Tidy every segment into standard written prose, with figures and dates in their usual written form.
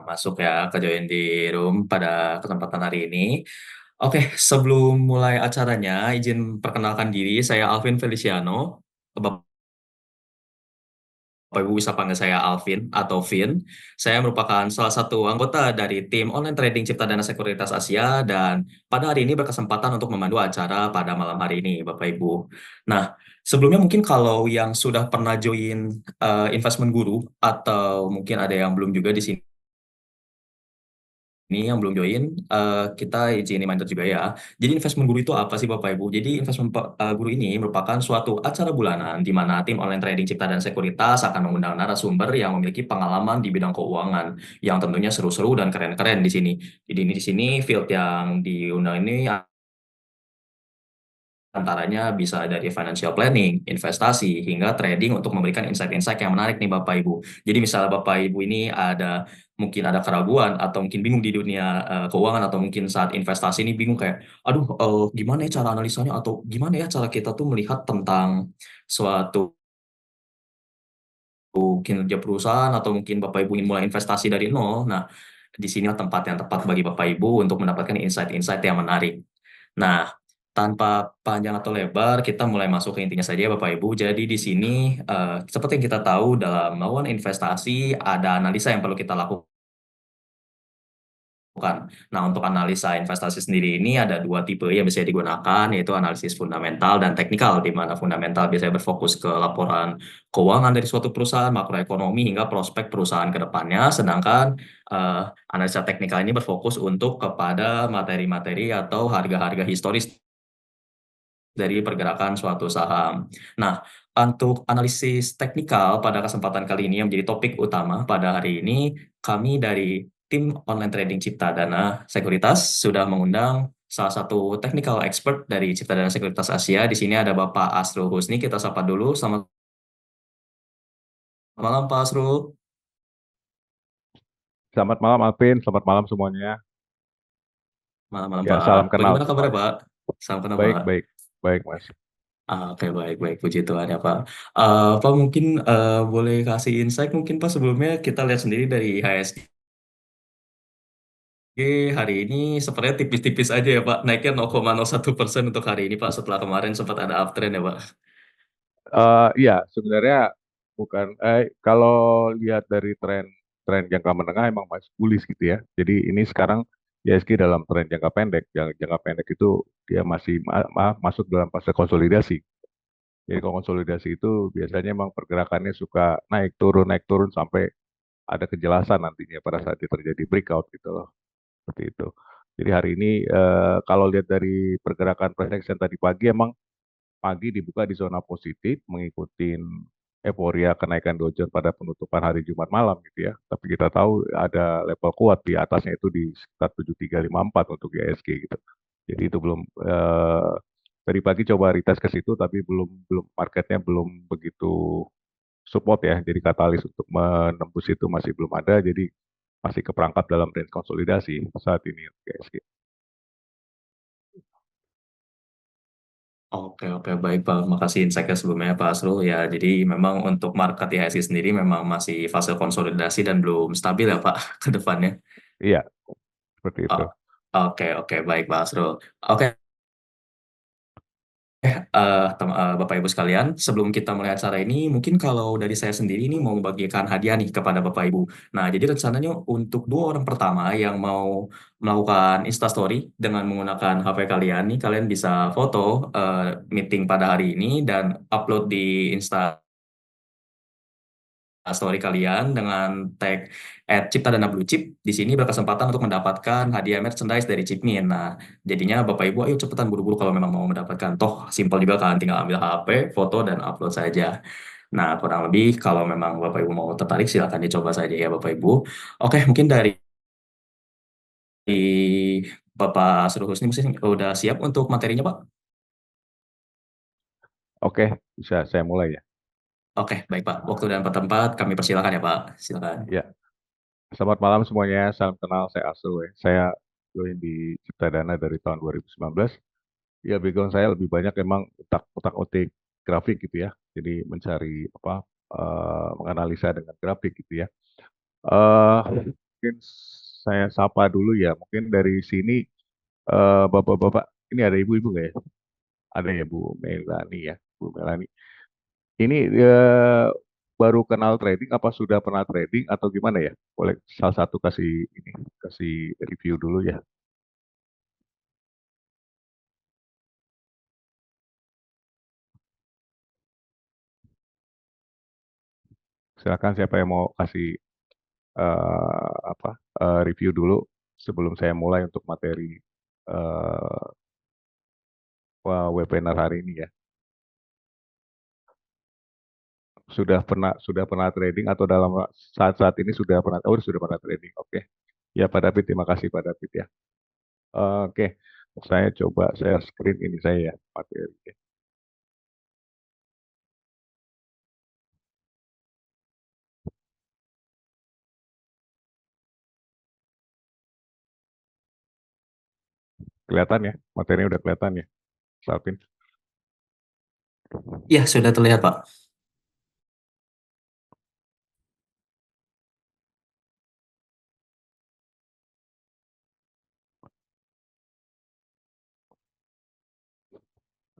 masuk ya, ke join di room pada kesempatan hari ini. Oke, sebelum mulai acaranya, izin perkenalkan diri, saya Alvin Feliciano. Bapak Ibu bisa panggil saya Alvin atau Vin. Saya merupakan salah satu anggota dari tim online trading Cipta Dana Sekuritas Asia dan pada hari ini berkesempatan untuk memandu acara pada malam hari ini, Bapak Ibu. Nah, sebelumnya mungkin kalau yang sudah pernah join Investment Guru atau mungkin ada yang belum juga di sini ini yang belum join, kita izin reminder juga ya. Jadi investment guru itu apa sih Bapak Ibu? Jadi investment guru ini merupakan suatu acara bulanan di mana tim online trading Cipta dan Sekuritas akan mengundang narasumber yang memiliki pengalaman di bidang keuangan yang tentunya seru-seru dan keren-keren di sini. Jadi ini di sini field yang diundang ini antaranya bisa dari financial planning, investasi, hingga trading untuk memberikan insight-insight yang menarik nih Bapak Ibu. Jadi misalnya Bapak Ibu ini mungkin ada keraguan atau mungkin bingung di dunia keuangan atau mungkin saat investasi ini bingung kayak, aduh gimana ya cara analisanya atau gimana ya cara kita tuh melihat tentang suatu kinerja perusahaan atau mungkin Bapak Ibu ingin mulai investasi dari nol. Nah, di sini tempat yang tepat bagi Bapak Ibu untuk mendapatkan insight-insight yang menarik. Nah, tanpa panjang atau lebar, kita mulai masuk ke intinya saja ya Bapak Ibu. Jadi di sini, seperti yang kita tahu dalam melakukan investasi, ada analisa yang perlu kita lakukan. Nah, untuk analisa investasi sendiri ini ada dua tipe yang bisa digunakan, yaitu analisis fundamental dan teknikal, di mana fundamental biasanya berfokus ke laporan keuangan dari suatu perusahaan, makroekonomi, hingga prospek perusahaan ke depannya, sedangkan analisa teknikal ini berfokus untuk kepada materi-materi atau harga-harga historis dari pergerakan suatu saham. Nah, untuk analisis teknikal pada kesempatan kali ini yang menjadi topik utama pada hari ini, kami dari tim online trading Cipta Dana Sekuritas sudah mengundang salah satu technical expert dari Cipta Dana Sekuritas Asia. Di sini ada Bapak Asrul Husni, kita sapa dulu. Selamat malam Pak Asrul. Selamat malam Alvin, selamat malam semuanya. Malam-malam Ya, Pak. salam kenal Bagaimana kabarnya semuanya. Pak? Salam kenal Baik, Pak. baik, baik, Mas. Oke, baik-baik. Puji Tuhan ya, Pak. Pak mungkin boleh kasih insight mungkin Pak sebelumnya kita lihat sendiri dari HSG hari ini sepertinya tipis-tipis aja ya Pak. Naiknya 0,01% untuk hari ini Pak setelah kemarin sempat ada uptrend ya Pak. Iya, sebenarnya bukan. Kalau lihat dari tren tren jangka menengah emang masih bullish gitu ya. Jadi ini sekarang ISG dalam tren jangka pendek. Jangka pendek itu dia masih masuk dalam fase konsolidasi. Jadi kalau konsolidasi itu biasanya emang pergerakannya suka naik turun sampai ada kejelasan nantinya pada saat dia terjadi breakout gitu loh. Seperti itu. Jadi hari ini kalau lihat dari pergerakan price action tadi pagi emang pagi dibuka di zona positif mengikuti euforia kenaikan Dow Jones pada penutupan hari Jumat malam gitu ya. Tapi kita tahu ada level kuat di atasnya itu di sekitar 7354 untuk IHSG gitu. Jadi itu belum tadi pagi coba retest ke situ tapi belum belum marketnya belum begitu support ya. Jadi katalis untuk menembus itu masih belum ada. Jadi masih keperangkap dalam range konsolidasi saat ini IHSG. Oke, oke, baik Pak. Makasih insight-nya sebelumnya Pak Asrul. Ya, jadi memang untuk market IHSG sendiri memang masih fase konsolidasi dan belum stabil ya Pak ke depannya. Iya, seperti itu. Oh, oke, oke, baik Pak Asrul. Oke, Bapak Ibu sekalian, sebelum kita mulai acara ini, mungkin kalau dari saya sendiri ini mau membagikan hadiah nih kepada Bapak Ibu. Nah, jadi rencananya untuk dua orang pertama yang mau melakukan Instastory dengan menggunakan HP kalian nih, kalian bisa foto meeting pada hari ini dan upload di story kalian dengan tag @ciptadana_bluechip. Di sini berkesempatan untuk mendapatkan hadiah merchandise dari Chipmin. Nah, jadinya Bapak Ibu ayo cepetan buru-buru kalau memang mau mendapatkan. Toh simpel juga kan, tinggal ambil HP, foto dan upload saja. Nah, kurang lebih kalau memang Bapak Ibu mau tertarik silakan dicoba saja ya Bapak Ibu. Oke, mungkin dari Bapak Suruh Husni mungkin udah siap untuk materinya, Pak? Oke, bisa saya mulai ya. Oke, baik Pak. Waktu dan tempat kami persilakan ya Pak. Silakan. Ya, selamat malam semuanya. Salam kenal, saya Asul ya. Saya join di Cipta Dana dari tahun 2019. Ya, background saya lebih banyak emang utak-utik grafik gitu ya. Jadi mencari menganalisa dengan grafik gitu ya. Eh mungkin saya sapa dulu ya. Mungkin dari sini bapak-bapak, ini ada ibu-ibu nggak ya? Ada ya Bu Melani ya, Bu Melani. Ini baru kenal trading, apa sudah pernah trading atau gimana ya? Boleh salah satu kasih review dulu ya. Silakan siapa yang mau kasih apa review dulu sebelum saya mulai untuk materi eh, webinar hari ini ya. Sudah pernah trading atau dalam saat-saat ini sudah pernah trading. Oke. Ya Pak David, terima kasih Pak David ya. Oke. Saya coba share screen ini saya ya materi. Kelihatan ya, materinya udah kelihatan ya, Salvin. Ya, sudah terlihat, Pak.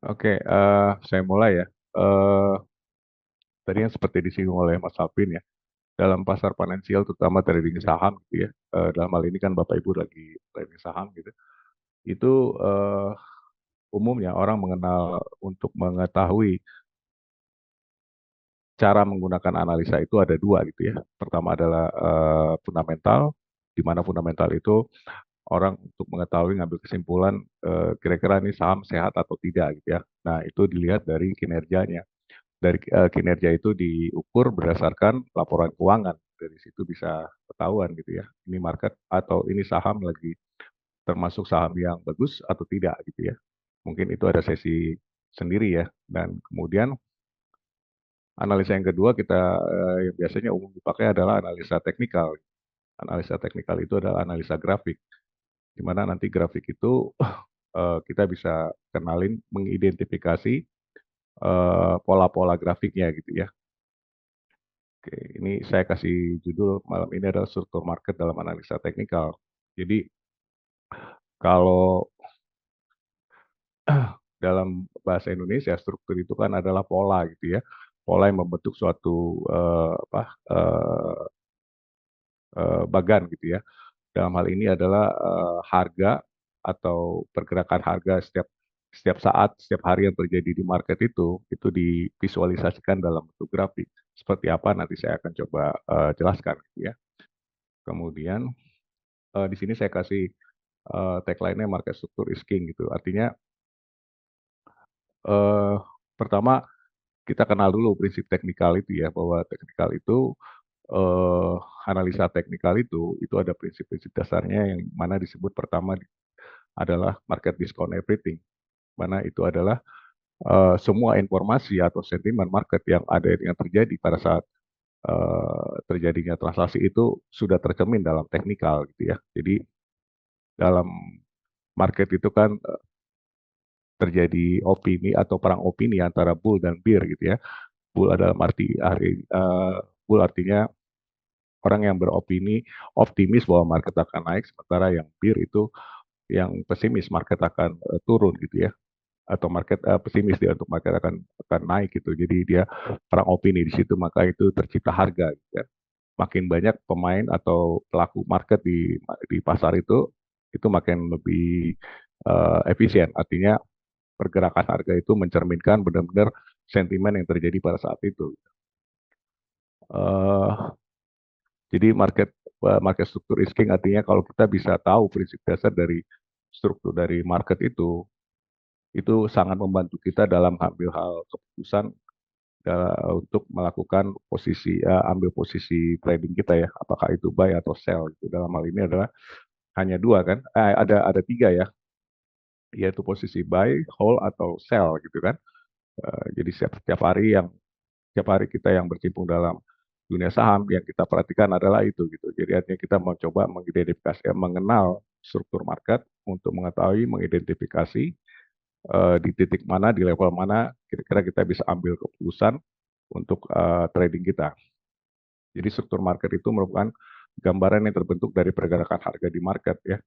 Oke, saya mulai ya. Eh, Tadi yang seperti disinggung oleh Mas Salvin ya, dalam pasar finansial terutama trading saham gitu ya. Dalam hal ini kan Bapak Ibu lagi trading saham gitu. Itu umumnya orang mengenal untuk mengetahui cara menggunakan analisa itu ada dua gitu ya. Pertama adalah fundamental, di mana fundamental itu orang untuk mengetahui ngambil kesimpulan kira-kira ini saham sehat atau tidak gitu ya. Nah, itu dilihat dari kinerjanya. Dari kinerja itu diukur berdasarkan laporan keuangan. Dari situ bisa ketahuan gitu ya. Ini market atau ini saham lagi termasuk saham yang bagus atau tidak gitu ya. Mungkin itu ada sesi sendiri ya. Dan kemudian analisa yang kedua yang biasanya umum dipakai adalah analisa teknikal. Analisa teknikal itu adalah analisa grafik, di mana nanti grafik itu kita bisa kenalin mengidentifikasi pola-pola grafiknya gitu ya. Oke, ini saya kasih judul malam ini adalah struktur market dalam analisa teknikal. Jadi kalau dalam bahasa Indonesia struktur itu kan adalah pola gitu ya, pola yang membentuk suatu bagan gitu ya. Dalam hal ini adalah harga atau pergerakan harga setiap setiap saat, setiap hari yang terjadi di market itu divisualisasikan dalam bentuk grafik. Seperti apa nanti saya akan coba jelaskan gitu ya. Kemudian di sini saya kasih tagline-nya market structure is king gitu. Artinya eh, pertama kita kenal dulu prinsip teknikal itu ya, bahwa teknikal itu eh, analisa teknikal itu ada prinsip-prinsip dasarnya yang mana disebut pertama adalah market discount everything, mana itu adalah semua informasi atau sentimen market yang terjadi pada saat terjadinya transaksi itu sudah tercermin dalam teknikal gitu ya. Jadi dalam market itu kan terjadi opini atau perang opini antara bull dan bear gitu ya. Bull adalah bull artinya orang yang beropini optimis bahwa market akan naik, sementara yang bear itu yang pesimis market akan turun gitu ya, atau market pesimis dia untuk market akan naik gitu. Jadi dia perang opini di situ, maka itu tercipta harga gitu ya. Makin banyak pemain atau pelaku market di pasar itu makin lebih efisien. Artinya pergerakan harga itu mencerminkan benar-benar sentimen yang terjadi pada saat itu. Eh, jadi market struktur is king, artinya kalau kita bisa tahu prinsip dasar dari struktur dari market itu sangat membantu kita dalam ambil hal keputusan untuk melakukan ambil posisi trading kita ya, apakah itu buy atau sell. Itu dalam hal ini adalah hanya dua kan, ada tiga ya, yaitu posisi buy, hold atau sell gitu kan. Jadi setiap hari kita yang berkecimpung dalam dunia saham yang kita perhatikan adalah itu gitu. Jadi artinya kita mau coba mengidentifikasi, mengenal struktur market untuk mengetahui, mengidentifikasi di titik mana, di level mana kira-kira kita bisa ambil keputusan untuk trading kita. Jadi struktur market itu merupakan gambaran yang terbentuk dari pergerakan harga di market ya.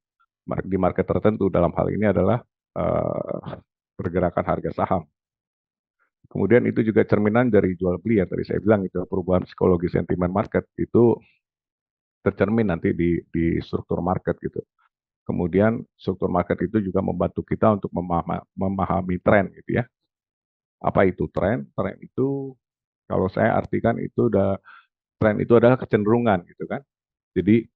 Di market tertentu dalam hal ini adalah pergerakan harga saham. Kemudian itu juga cerminan dari jual beli yang tadi saya bilang itu perubahan psikologi sentimen market itu tercermin nanti di struktur market gitu. Kemudian struktur market itu juga membantu kita untuk memahami tren gitu ya. Apa itu tren? Tren itu kalau saya artikan itu tren itu adalah kecenderungan gitu kan. Jadi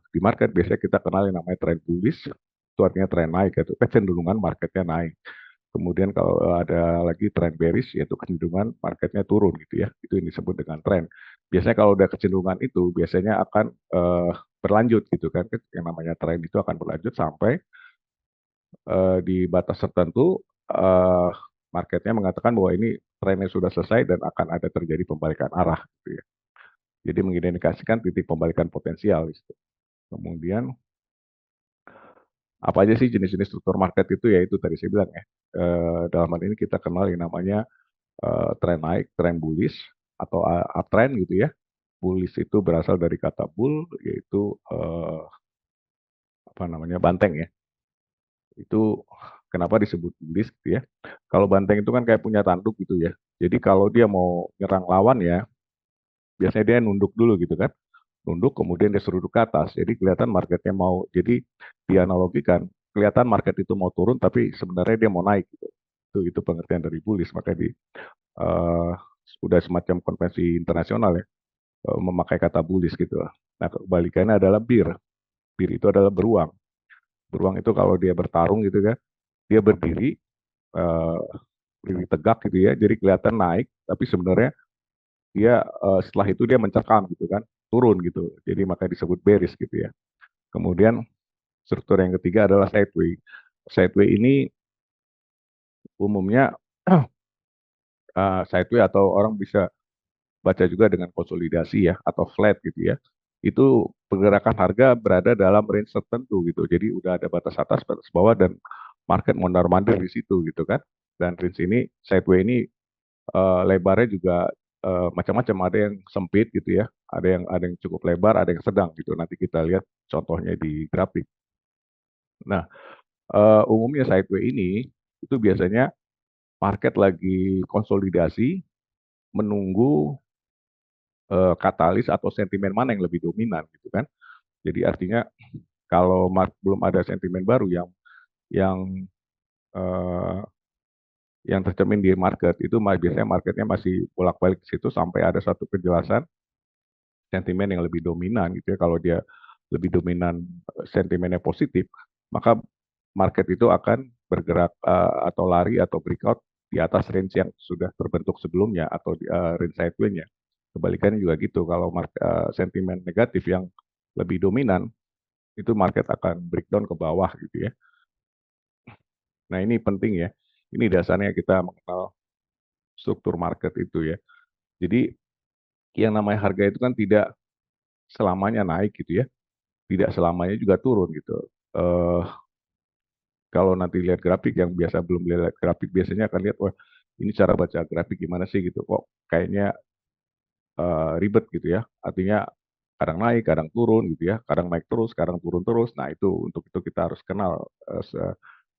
di market biasanya kita kenal yang namanya tren bullish, itu artinya tren naik itu kecenderungan marketnya naik. Kemudian kalau ada lagi tren bearish yaitu kecenderungan marketnya turun gitu ya. Itu yang disebut dengan tren. Biasanya kalau udah kecenderungan itu biasanya akan berlanjut gitu kan. Yang namanya tren itu akan berlanjut sampai di batas tertentu eh, marketnya mengatakan bahwa ini trennya sudah selesai dan akan ada terjadi pembalikan arah gitu ya. Jadi mengidentifikasikan titik pembalikan potensial gitu. Kemudian apa aja sih jenis-jenis struktur market itu ya itu tadi saya bilang ya. Dalam hal ini kita kenal yang namanya tren naik, tren bullish atau uptrend gitu ya. Bullish itu berasal dari kata bull yaitu apa namanya banteng ya. Itu kenapa disebut bullish gitu ya. Kalau banteng itu kan kayak punya tanduk gitu ya. Jadi kalau dia mau nyerang lawan ya, biasanya dia nunduk dulu gitu kan. Nunduk kemudian dia seruduk ke atas. Jadi kelihatan marketnya mau. Jadi dianalogikan kelihatan market itu mau turun tapi sebenarnya dia mau naik gitu. Itu pengertian dari bullish. Maka eh, udah semacam konvensi internasional ya memakai kata bullish gitu. Nah, kebalikannya adalah bear. Bear itu adalah beruang. Beruang itu kalau dia bertarung gitu kan, dia berdiri eh, berdiri tegak gitu ya. Jadi kelihatan naik, tapi sebenarnya dia setelah itu dia mencekam gitu kan, turun gitu. Jadi maka disebut bearish gitu ya. Kemudian struktur yang ketiga adalah sideway. Sideway ini umumnya sideway atau orang bisa baca juga dengan konsolidasi ya atau flat gitu ya. Itu pergerakan harga berada dalam range tertentu gitu. Jadi udah ada batas atas, batas bawah dan market mondar-mandir di situ gitu kan. Dan range ini sideway ini lebarnya juga macam-macam, ada yang sempit gitu ya, ada yang cukup lebar, ada yang sedang gitu. Nanti kita lihat contohnya di grafik. Nah, umumnya sideway ini itu biasanya market lagi konsolidasi menunggu katalis atau sentimen mana yang lebih dominan gitu kan. Jadi artinya kalau belum ada sentimen baru yang eh, yang tercermin di market itu biasanya marketnya masih bolak-balik ke situ sampai ada satu kejelasan sentimen yang lebih dominan gitu ya. Kalau dia lebih dominan sentimennya positif, maka market itu akan bergerak atau lari atau breakout di atas range yang sudah terbentuk sebelumnya atau di range sideways-nya. Kebalikannya juga gitu, kalau sentimen negatif yang lebih dominan, itu market akan breakdown ke bawah gitu ya. Nah ini penting ya, ini dasarnya kita mengenal struktur market itu ya. Jadi yang namanya harga itu kan tidak selamanya naik gitu ya, tidak selamanya juga turun gitu. Eh, Kalau nanti lihat grafik yang biasa belum lihat grafik biasanya akan lihat wah ini cara baca grafik gimana sih gitu kok kayaknya ribet gitu ya. Artinya kadang naik, kadang turun gitu ya, kadang naik terus, kadang turun terus. Nah itu untuk itu kita harus kenal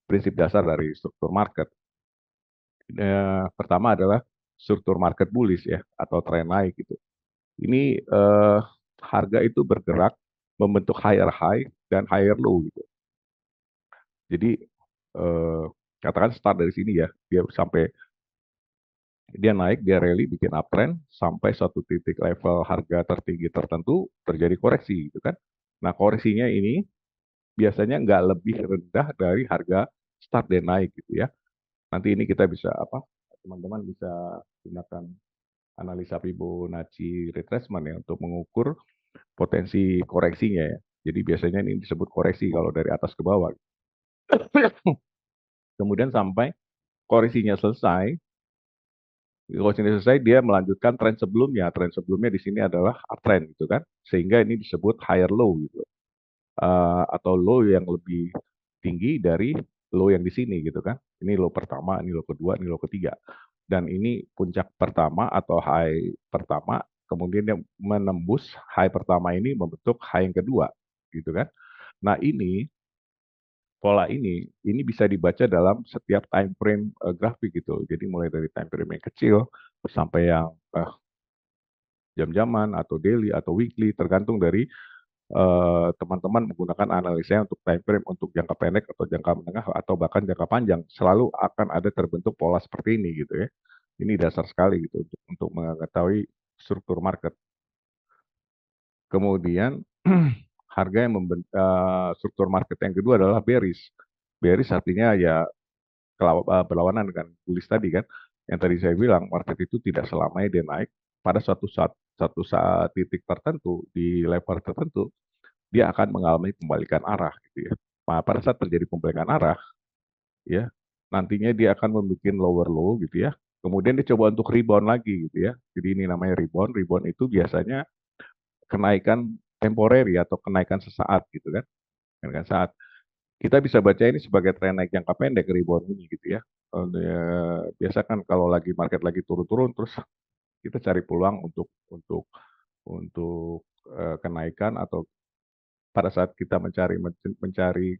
prinsip dasar dari struktur market. Pertama adalah struktur market bullish ya atau tren naik gitu. Ini harga itu bergerak membentuk higher high dan higher low gitu. Jadi eh, katakan start dari sini ya, dia sampai dia naik, dia rally, bikin uptrend sampai suatu titik level harga tertinggi tertentu terjadi koreksi gitu kan. Nah koreksinya ini biasanya nggak lebih rendah dari harga start dan naik gitu ya. Nanti ini kita bisa apa? Teman-teman bisa gunakan analisa Fibonacci retracement ya untuk mengukur potensi koreksinya ya. Jadi biasanya ini disebut koreksi kalau dari atas ke bawah. Kemudian sampai koreksinya selesai, koreksinya selesai dia melanjutkan tren sebelumnya. Tren sebelumnya di sini adalah uptrend gitu kan. Sehingga ini disebut higher low gitu. Atau low yang lebih tinggi dari low yang di sini gitu kan. Ini low pertama, ini low kedua, ini low ketiga. Dan ini puncak pertama atau high pertama kemudian dia menembus high pertama ini membentuk high yang kedua, gitu kan. Nah pola ini bisa dibaca dalam setiap time frame grafik gitu. Jadi mulai dari time frame yang kecil sampai yang jam-jaman atau daily atau weekly, tergantung dari teman-teman menggunakan analisanya untuk time frame untuk jangka pendek atau jangka menengah atau bahkan jangka panjang. Selalu akan ada terbentuk pola seperti ini gitu ya. Ini dasar sekali gitu untuk mengetahui struktur market. Kemudian harga yang struktur market yang kedua adalah bearish. Bearish artinya ya berlawanan dengan bullish tadi kan. Yang tadi saya bilang market itu tidak selamanya dia naik. Pada suatu saat titik tertentu di level tertentu dia akan mengalami pembalikan arah gitu ya. Nah, pada saat terjadi pembalikan arah ya nantinya dia akan membuat lower low gitu ya. Kemudian dia coba untuk rebound lagi gitu ya. Jadi ini namanya rebound. Rebound itu biasanya kenaikan temporary atau kenaikan sesaat gitu kan. Kenaikan saat. Kita bisa baca ini sebagai tren naik jangka pendek rebound ini gitu ya. Biasa kan kalau lagi market lagi turun-turun terus kita cari peluang untuk kenaikan atau pada saat kita mencari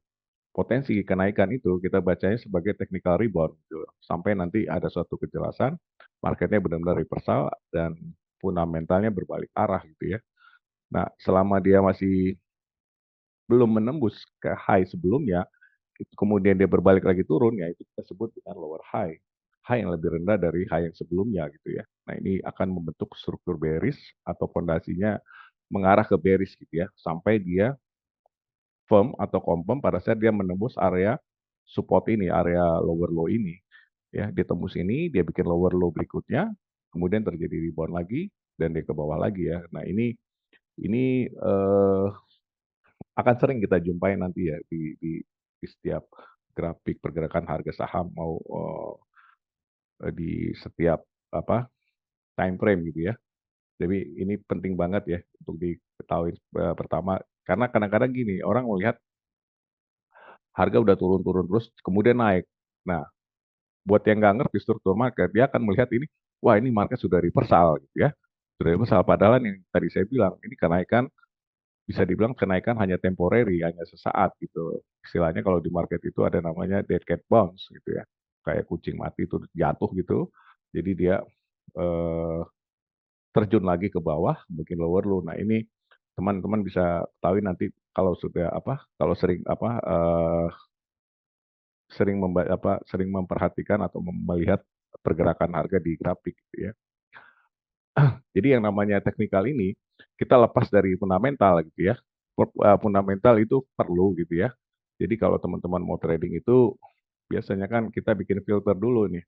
potensi kenaikan itu kita bacanya sebagai technical rebound gitu. Sampai nanti ada suatu kejelasan marketnya benar-benar reversal dan fundamentalnya berbalik arah gitu ya. Nah, selama dia masih belum menembus ke high sebelumnya, kemudian dia berbalik lagi turun, ya itu kita sebut dengan lower high. High yang lebih rendah dari high yang sebelumnya gitu ya. Nah, ini akan membentuk struktur bearish atau fondasinya mengarah ke bearish gitu ya, sampai dia firm atau confirm pada saat dia menembus area support ini, area lower low ini. Ya, dia tembus ini, dia bikin lower low berikutnya, kemudian terjadi rebound lagi dan dia ke bawah lagi ya. Nah, ini akan sering kita jumpai nanti ya di setiap grafik pergerakan harga saham mau di setiap apa time frame gitu ya. Jadi ini penting banget ya untuk diketahui pertama karena kadang-kadang gini orang melihat harga udah turun-turun terus kemudian naik. Nah, buat yang nggak ngerti struktur market, dia akan melihat ini, wah ini market sudah reversal gitu ya. Sudah reversal, padahal yang tadi saya bilang, ini kenaikan, bisa dibilang kenaikan hanya temporary, hanya sesaat gitu. Istilahnya kalau di market itu ada namanya dead cat bounce gitu ya. Kayak kucing mati itu jatuh gitu. Jadi dia eh, terjun lagi ke bawah, mungkin lower low. Nah ini teman-teman bisa tahu nanti kalau sudah kalau sering sering memperhatikan atau melihat pergerakan harga di grafik gitu ya. Jadi yang namanya teknikal ini kita lepas dari fundamental gitu ya. Fundamental itu perlu gitu ya. Jadi kalau teman-teman mau trading itu biasanya kan kita bikin filter dulu nih.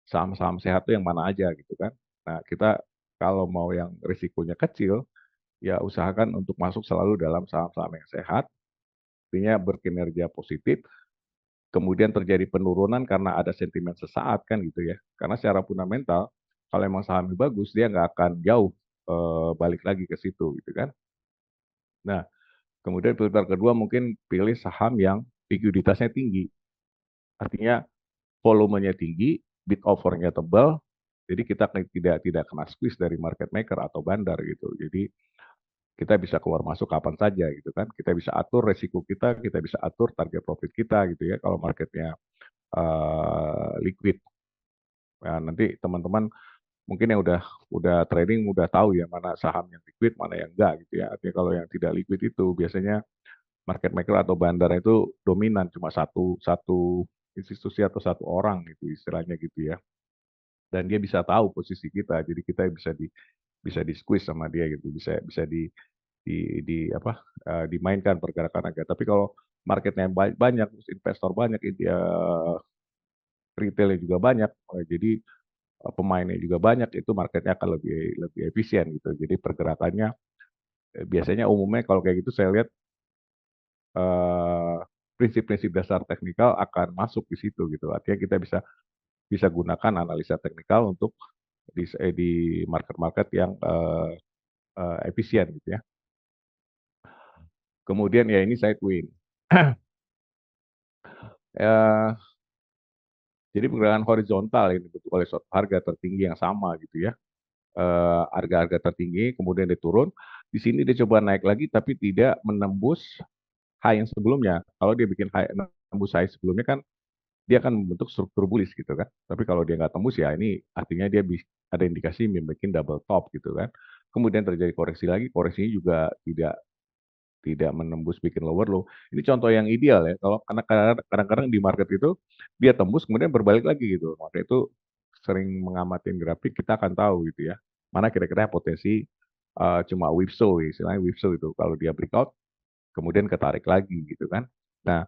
Saham-saham sehat tuh yang mana aja gitu kan. Nah, kita kalau mau yang risikonya kecil ya usahakan untuk masuk selalu dalam saham-saham yang sehat, artinya berkinerja positif, kemudian terjadi penurunan karena ada sentimen sesaat kan gitu ya. Karena secara fundamental, kalau emang sahamnya bagus, dia nggak akan jauh balik lagi ke situ gitu kan. Nah, kemudian filter kedua mungkin pilih saham yang likuiditasnya tinggi. Artinya volumenya tinggi, bid offer-nya tebal, jadi kita tidak kena squeeze dari market maker atau bandar gitu. Jadi kita bisa keluar masuk kapan saja gitu kan. Kita bisa atur resiko kita bisa atur target profit kita gitu ya kalau marketnya liquid. Nah, nanti teman-teman mungkin yang udah trading udah tahu ya mana saham yang liquid, mana yang enggak gitu ya. Artinya kalau yang tidak liquid itu biasanya market maker atau bandar itu dominan cuma satu satu institusi atau satu orang gitu istilahnya gitu ya. Dan dia bisa tahu posisi kita, jadi kita bisa di squeeze sama dia gitu, bisa bisa dimainkan pergerakan harga. Tapi kalau marketnya banyak, investor banyak, dia retailnya juga banyak, jadi pemainnya juga banyak, itu marketnya akan lebih lebih efisien gitu. Jadi pergerakannya biasanya umumnya kalau kayak gitu saya lihat eh, prinsip-prinsip dasar teknikal akan masuk di situ gitu. Artinya kita bisa bisa gunakan analisa teknikal untuk di market-market yang efisien gitu ya. Kemudian ya ini sideways. Ya, jadi pergerakan horizontal ini bentuk oleh suatu harga tertinggi yang sama gitu ya. harga-harga tertinggi, kemudian dia turun. Di sini dia coba naik lagi, tapi tidak menembus high yang sebelumnya. Kalau dia bikin high, nembus high sebelumnya kan dia akan membentuk struktur bullish gitu kan. Tapi kalau dia nggak tembus ya ini artinya dia ada indikasi membuat double top gitu kan. Kemudian terjadi koreksi lagi, koreksinya juga tidak tidak menembus bikin lower low. Ini contoh yang ideal ya. Kalau karena kadang-kadang di market itu dia tembus kemudian berbalik lagi gitu. Maka itu sering mengamati grafik kita akan tahu gitu ya. Mana kira-kira potensi cuma whipsaw, istilahnya whipsaw itu kalau dia breakout kemudian ketarik lagi gitu kan. Nah,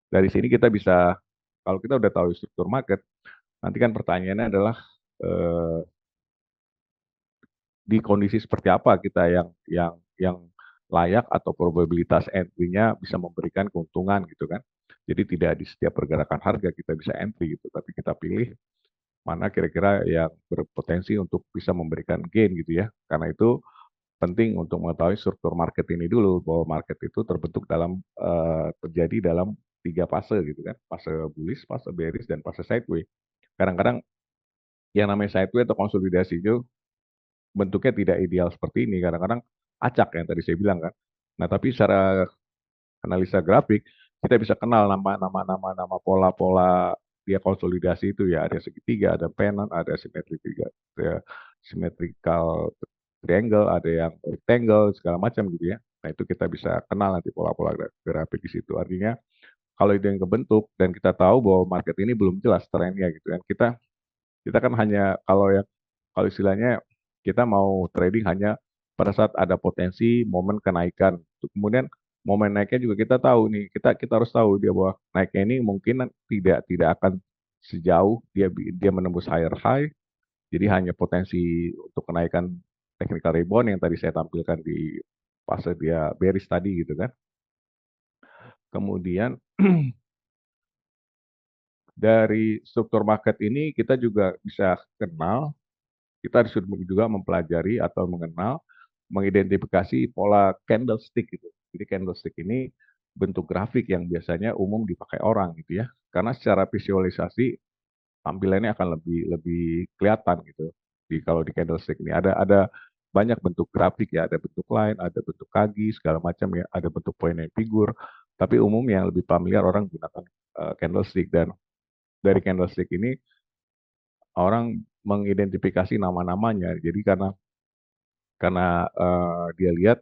dari sini kita bisa kalau kita udah tahu struktur market, nanti kan pertanyaannya adalah eh, di kondisi seperti apa kita yang layak atau probabilitas entry-nya bisa memberikan keuntungan gitu kan. Jadi tidak di setiap pergerakan harga kita bisa entry gitu, tapi kita pilih mana kira-kira yang berpotensi untuk bisa memberikan gain gitu ya. Karena itu penting untuk mengetahui struktur market ini dulu bahwa market itu terbentuk terjadi dalam tiga fase gitu kan, fase bullish, fase bearish, dan fase sideways. Kadang-kadang yang namanya sideways atau konsolidasi itu bentuknya tidak ideal seperti ini. Kadang-kadang acak yang tadi saya bilang kan. Nah, tapi secara analisa grafik kita bisa kenal nama pola-pola dia konsolidasi itu ya ada segitiga, ada pennant, ada symmetrical triangle, ada yang rectangle segala macam gitu ya. Nah, itu kita bisa kenal nanti pola-pola grafik di situ. Artinya kalau itu yang kebentuk dan kita tahu bahwa market ini belum jelas trennya gitu kan. Kita kan hanya kalau istilahnya kita mau trading hanya pada saat ada potensi momen kenaikan. Kemudian momen naiknya juga kita tahu nih, kita harus tahu dia bahwa naiknya ini mungkin tidak akan sejauh dia menembus higher high. Jadi hanya potensi untuk kenaikan technical rebound yang tadi saya tampilkan di fase dia bearish tadi gitu kan. Kemudian dari struktur market ini kita juga bisa kenal, kita harus juga mempelajari atau mengidentifikasi pola candlestick gitu. Jadi candlestick ini bentuk grafik yang biasanya umum dipakai orang gitu ya. Karena secara visualisasi tampilannya akan lebih lebih kelihatan gitu. Kalau di candlestick ini ada banyak bentuk grafik ya, ada bentuk line, ada bentuk kaki segala macam ya, ada bentuk point and figure. Tapi umum yang lebih familiar orang gunakan candlestick dan dari candlestick ini orang mengidentifikasi nama-namanya. Jadi karena dia lihat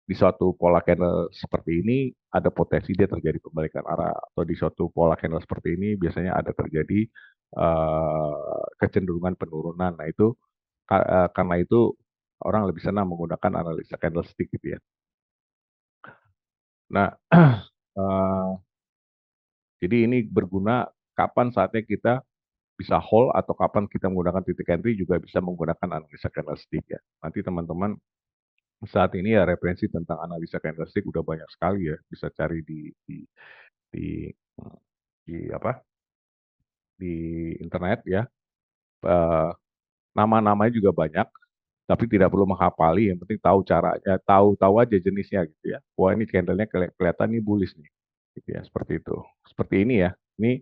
di suatu pola candle seperti ini ada potensi dia terjadi pembalikan arah atau di suatu pola candle seperti ini biasanya ada terjadi kecenderungan penurunan. Nah itu karena itu orang lebih senang menggunakan analisa candlestick gitu ya. Nah jadi ini berguna kapan saatnya kita bisa hold atau kapan kita menggunakan titik entry juga bisa menggunakan analisa candlestick ya. Nanti teman-teman saat ini ya referensi tentang analisa candlestick udah banyak sekali ya, bisa cari di, di apa di internet ya. Eh, Nama-namanya juga banyak, tapi tidak perlu menghafali. Yang penting tahu caranya, tahu aja jenisnya gitu ya. Wah ini candlenya kelihatan nih bullish nih, gitu ya. Seperti itu. Seperti ini ya. Ini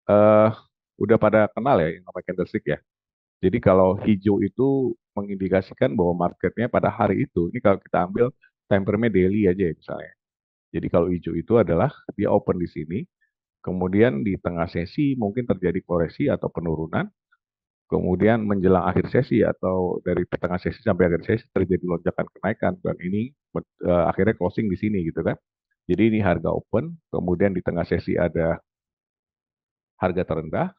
eh udah pada kenal ya yang namanya candlestick ya. Jadi kalau hijau itu mengindikasikan bahwa marketnya pada hari itu, ini kalau kita ambil time frame daily aja ya misalnya. Jadi kalau hijau itu adalah dia open di sini, kemudian di tengah sesi mungkin terjadi koreksi atau penurunan, kemudian menjelang akhir sesi atau dari tengah sesi sampai akhir sesi terjadi lonjakan kenaikan dan ini akhirnya closing di sini gitu kan. Jadi ini harga open, kemudian di tengah sesi ada harga terendah,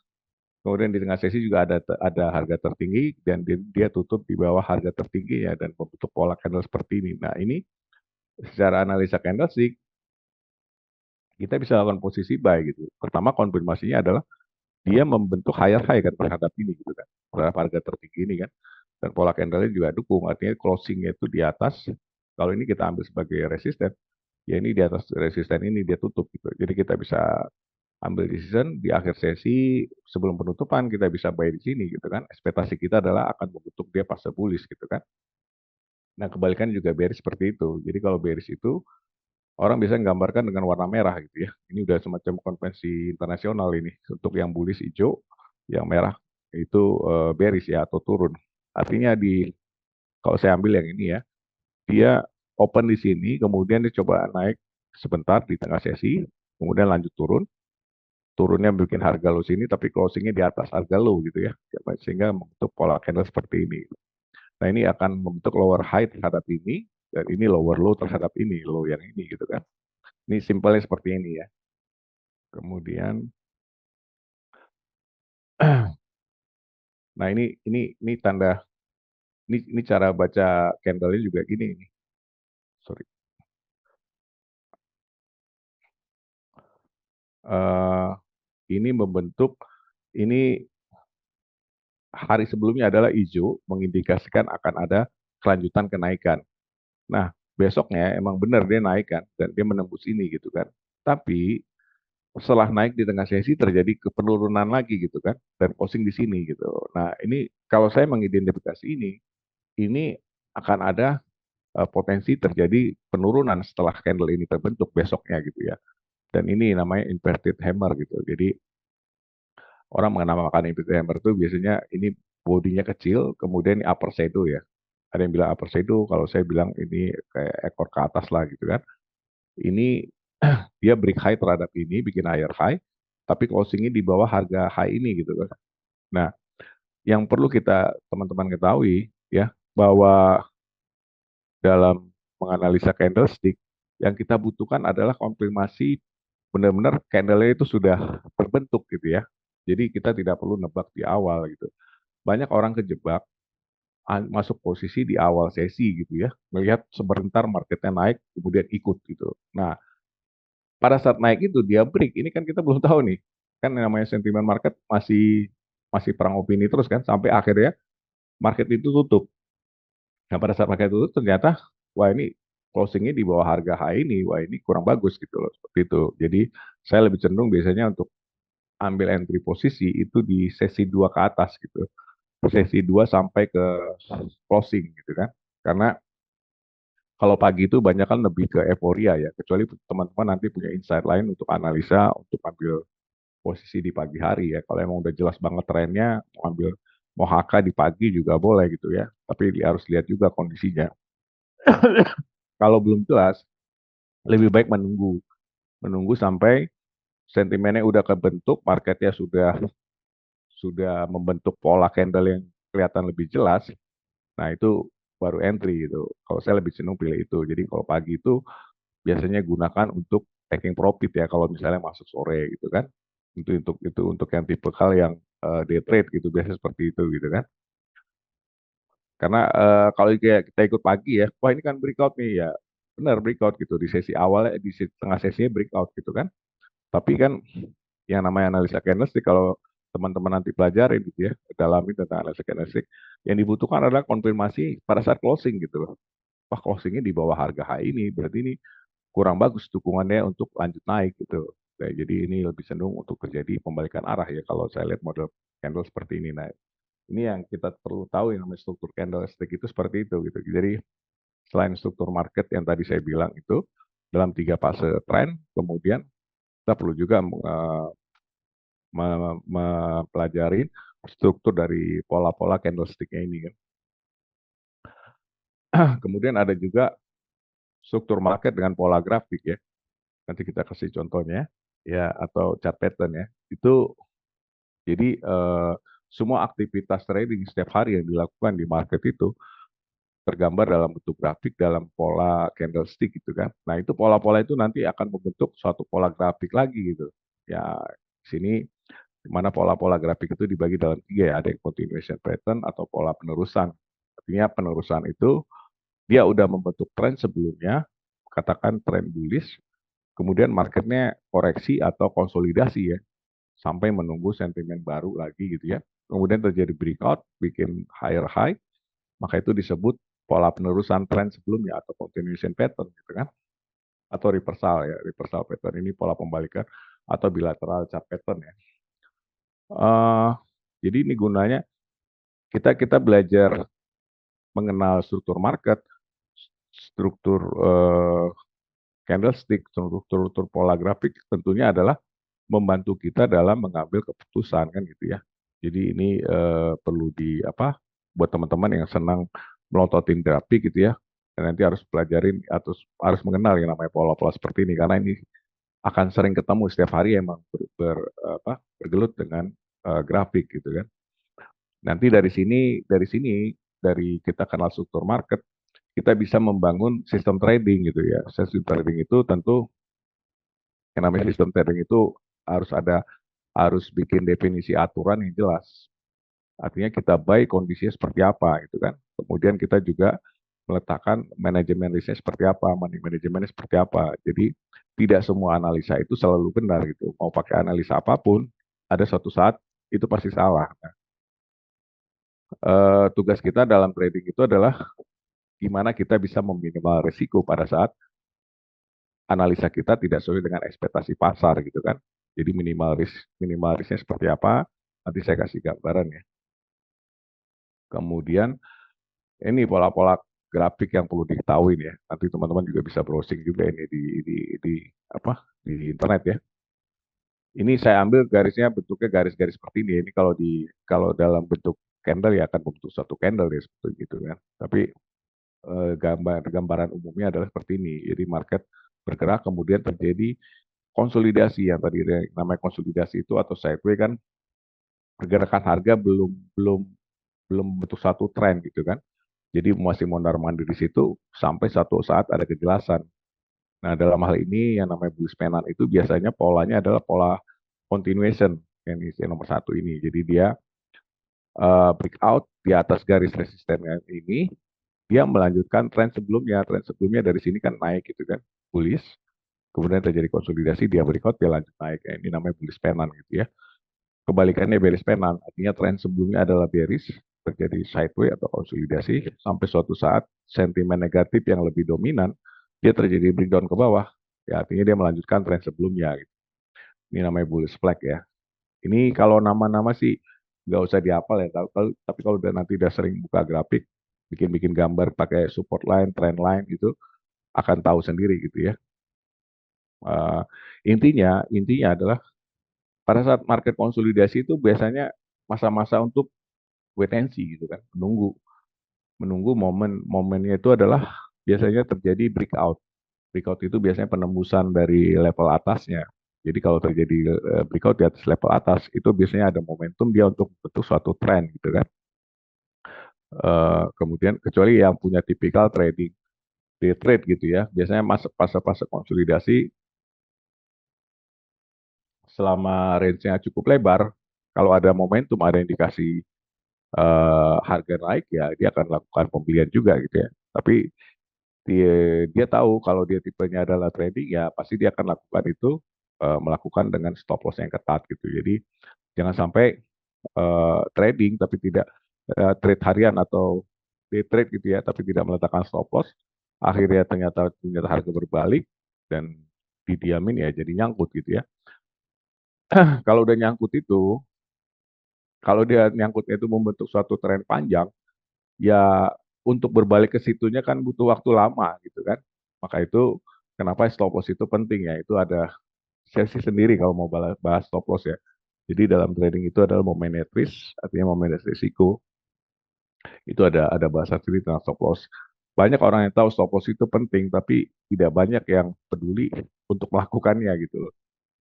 kemudian di tengah sesi juga ada harga tertinggi dan dia tutup di bawah harga tertinggi ya dan membentuk pola candle seperti ini. Nah, ini secara analisa candlestick kita bisa lakukan posisi buy gitu. Pertama konfirmasinya adalah dia membentuk higher high kan terhadap ini gitu kan. Terhadap harga tertinggi ini kan. Dan pola candle-nya juga dukung, artinya closing-nya itu di atas. Kalau ini kita ambil sebagai resisten, ya ini di atas resisten ini dia tutup gitu. Jadi kita bisa ambil decision di akhir sesi sebelum penutupan kita bisa buy di sini gitu kan. Ekspektasi kita adalah akan membentuk dia fase bullish gitu kan. Nah, kebalikan juga bearish seperti itu. Jadi kalau bearish itu orang bisa menggambarkan dengan warna merah gitu ya. Ini udah semacam konvensi internasional ini. Untuk yang bullish hijau, yang merah itu bearish ya atau turun. Artinya kalau saya ambil yang ini ya, dia open di sini, kemudian dia coba naik sebentar di tengah sesi, kemudian lanjut turun, turunnya bikin harga low sini, tapi closingnya di atas harga low gitu ya. Sehingga membentuk pola candle seperti ini. Nah ini akan membentuk lower high terhadap ini, dan ini lower low terhadap ini, low yang ini gitu kan. Ini simpelnya seperti ini ya. Kemudian, nah ini tanda, ini cara baca candle-nya juga gini ini. Sorry. Eh, ini membentuk, ini hari sebelumnya adalah hijau, mengindikasikan akan ada kelanjutan kenaikan. Nah, besoknya emang benar dia naik kan, dan dia menembus ini gitu kan. Tapi setelah naik di tengah sesi terjadi penurunan lagi gitu kan, dan closing di sini gitu. Nah, ini kalau saya mengidentifikasi ini akan ada potensi terjadi penurunan setelah candle ini terbentuk besoknya gitu ya. Dan ini namanya inverted hammer gitu. Jadi orang mengenamakan inverted hammer itu biasanya ini bodinya kecil, kemudian ini upper shadow ya. Ada yang bilang upper shadow, kalau saya bilang ini kayak ekor ke atas lah gitu kan. Ini dia break high terhadap ini, bikin higher high, tapi closingnya di bawah harga high ini gitu kan. Nah, yang perlu kita teman-teman ketahui ya, bahwa dalam menganalisa candlestick, yang kita butuhkan adalah konfirmasi benar-benar candle-nya itu sudah terbentuk gitu ya. Jadi kita tidak perlu nebak di awal gitu. Banyak orang kejebak masuk posisi di awal sesi gitu ya, melihat sebentar marketnya naik, kemudian ikut gitu. Nah, pada saat naik itu dia break, ini kan kita belum tahu nih, kan yang namanya sentimen market masih masih perang opini terus kan, sampai akhirnya market itu tutup. Nah, pada saat market tutup ternyata, wah ini closingnya di bawah harga high ini, wah ini kurang bagus gitu loh, seperti itu. Jadi saya lebih cenderung biasanya untuk ambil entry posisi itu di sesi 2 ke atas gitu. Sesi 2 sampai ke closing gitu kan. Karena kalau pagi itu banyak kan lebih ke euforia ya, kecuali teman-teman nanti punya insight lain untuk analisa, untuk ambil posisi di pagi hari ya. Kalau emang udah jelas banget trennya, mau ambil mau HK di pagi juga boleh gitu ya. Tapi harus lihat juga kondisinya. Kalau belum jelas, lebih baik menunggu. Menunggu sampai sentimennya udah kebentuk, marketnya sudah membentuk pola candle yang kelihatan lebih jelas. Nah, itu baru entry gitu. Kalau saya lebih cenderung pilih itu. Jadi kalau pagi itu biasanya gunakan untuk taking profit ya kalau misalnya masuk sore gitu kan. Untuk yang tipe hal yang day trade gitu biasanya seperti itu gitu kan. Karena kalau kita ikut pagi ya, wah ini kan breakout nih ya. Benar breakout gitu di sesi awalnya tengah sesinya breakout gitu kan. Tapi kan yang namanya analisa candlestick kalau teman-teman nanti pelajarin gitu ya, dalami tentang analisa candlestick, yang dibutuhkan adalah konfirmasi pada saat closing gitu loh. Wah closingnya di bawah harga high ini, berarti ini kurang bagus dukungannya untuk lanjut naik gitu. Nah, jadi ini lebih cenderung untuk terjadi pembalikan arah ya kalau saya lihat model candle seperti ini. Nah, ini yang kita perlu tahu yang namanya struktur candlestick itu seperti itu gitu. Jadi selain struktur market yang tadi saya bilang itu dalam 3 fase tren, kemudian kita perlu juga mempelajari struktur dari pola-pola candlestick-nya ini kan. Kemudian ada juga struktur market dengan pola grafik ya. Nanti kita kasih contohnya ya atau chart pattern ya. Itu jadi semua aktivitas trading setiap hari yang dilakukan di market itu tergambar dalam bentuk grafik dalam pola candlestick gitu kan. Nah, itu pola-pola itu nanti akan membentuk suatu pola grafik lagi gitu. Ya, di sini di mana pola-pola grafik itu dibagi dalam 3 ya, ada yang continuation pattern atau pola penerusan. Artinya penerusan itu dia udah membentuk tren sebelumnya, katakan tren bullish, kemudian marketnya koreksi atau konsolidasi ya, sampai menunggu sentimen baru lagi gitu ya. Kemudian terjadi breakout, bikin higher high, maka itu disebut pola penerusan tren sebelumnya atau continuation pattern gitu kan. Atau reversal ya, reversal pattern ini pola pembalikan atau bilateral chart pattern ya. Uh, jadi ini gunanya kita kita belajar mengenal struktur market, struktur candlestick, struktur pola grafik tentunya adalah membantu kita dalam mengambil keputusan kan gitu ya. Jadi ini perlu buat teman-teman yang senang melototin grafik gitu ya. Dan nanti harus pelajarin atau harus mengenal yang namanya pola-pola seperti ini karena ini akan sering ketemu setiap hari emang bergelut dengan grafik gitu kan. Nanti dari kita kenal struktur market, kita bisa membangun sistem trading gitu ya. Sistem trading itu tentu yang namanya sistem trading itu harus bikin definisi aturan yang jelas. Artinya kita buy kondisinya seperti apa gitu kan. Kemudian kita juga meletakkan manajemen risknya seperti apa, money manajemennya seperti apa. Jadi tidak semua analisa itu selalu benar gitu. Mau pakai analisa apapun, ada suatu saat itu pasti salah. Nah, tugas kita dalam trading itu adalah gimana kita bisa meminimal risiko pada saat analisa kita tidak sesuai dengan ekspektasi pasar gitu kan. Jadi minimal risknya seperti apa, nanti saya kasih gambaran ya. Kemudian ini pola-pola grafik yang perlu diketahui ya. Nanti teman-teman juga bisa browsing juga ini di apa di internet ya. Ini saya ambil garisnya bentuknya garis-garis seperti ini. Ini kalau dalam bentuk candle ya akan membentuk satu candle ya seperti itu kan. Tapi gambaran umumnya adalah seperti ini. Jadi market bergerak kemudian terjadi konsolidasi yang tadi namanya konsolidasi itu atau sideways kan pergerakan harga belum belum belum bentuk satu tren gitu kan. Jadi masih mondar-mandir di situ sampai satu saat ada kejelasan. Nah, dalam hal ini yang namanya bullish pennant itu biasanya polanya adalah pola continuation yang nomor satu ini. Jadi dia breakout di atas garis resistennya ini, dia melanjutkan tren sebelumnya. Tren sebelumnya dari sini kan naik gitu kan, bullish. Kemudian terjadi konsolidasi, dia breakout, dia lanjut naik. Ini namanya bullish pennant gitu ya. Kebalikannya bearish pennant, artinya tren sebelumnya adalah bearish, terjadi sideways atau konsolidasi, sampai suatu saat sentimen negatif yang lebih dominan, dia terjadi breakdown ke bawah, ya artinya dia melanjutkan tren sebelumnya. Gitu. Ini namanya bullish flag ya. Ini kalau nama-nama sih nggak usah dihafal ya, tapi kalau nanti udah sering buka grafik, bikin-bikin gambar pakai support line, trend line itu akan tahu sendiri gitu ya. Uh, intinya adalah pada saat market konsolidasi itu biasanya masa-masa untuk wait and see gitu kan, menunggu momennya itu adalah biasanya terjadi breakout. Breakout itu biasanya penembusan dari level atasnya. Jadi kalau terjadi breakout di atas level atas itu biasanya ada momentum dia untuk bentuk suatu tren gitu kan. Kemudian kecuali yang punya tipikal trading day trade gitu ya, biasanya masuk fase-fase konsolidasi selama range-nya cukup lebar. Kalau ada momentum, ada indikasi harga naik ya dia akan lakukan pembelian juga gitu ya. Tapi dia dia tahu kalau dia tipenya adalah trading ya pasti dia akan lakukan itu melakukan dengan stop loss yang ketat gitu. Jadi jangan sampai trading tapi tidak trade harian atau day trade gitu ya tapi tidak meletakkan stop loss. Akhirnya ternyata harga berbalik dan didiamin ya jadi nyangkut gitu ya. Kalau udah nyangkut itu, kalau dia nyangkutnya itu membentuk suatu tren panjang, ya untuk berbalik ke situnya kan butuh waktu lama gitu kan. Maka itu kenapa stop loss itu penting ya. Itu ada sesi sendiri kalau mau bahas stop loss ya. Jadi dalam trading itu adalah mau manage risk, artinya mau manage risiko. Itu ada bahasa sendiri tentang stop loss. Banyak orang yang tahu stop loss itu penting, tapi tidak banyak yang peduli untuk melakukannya gitu loh.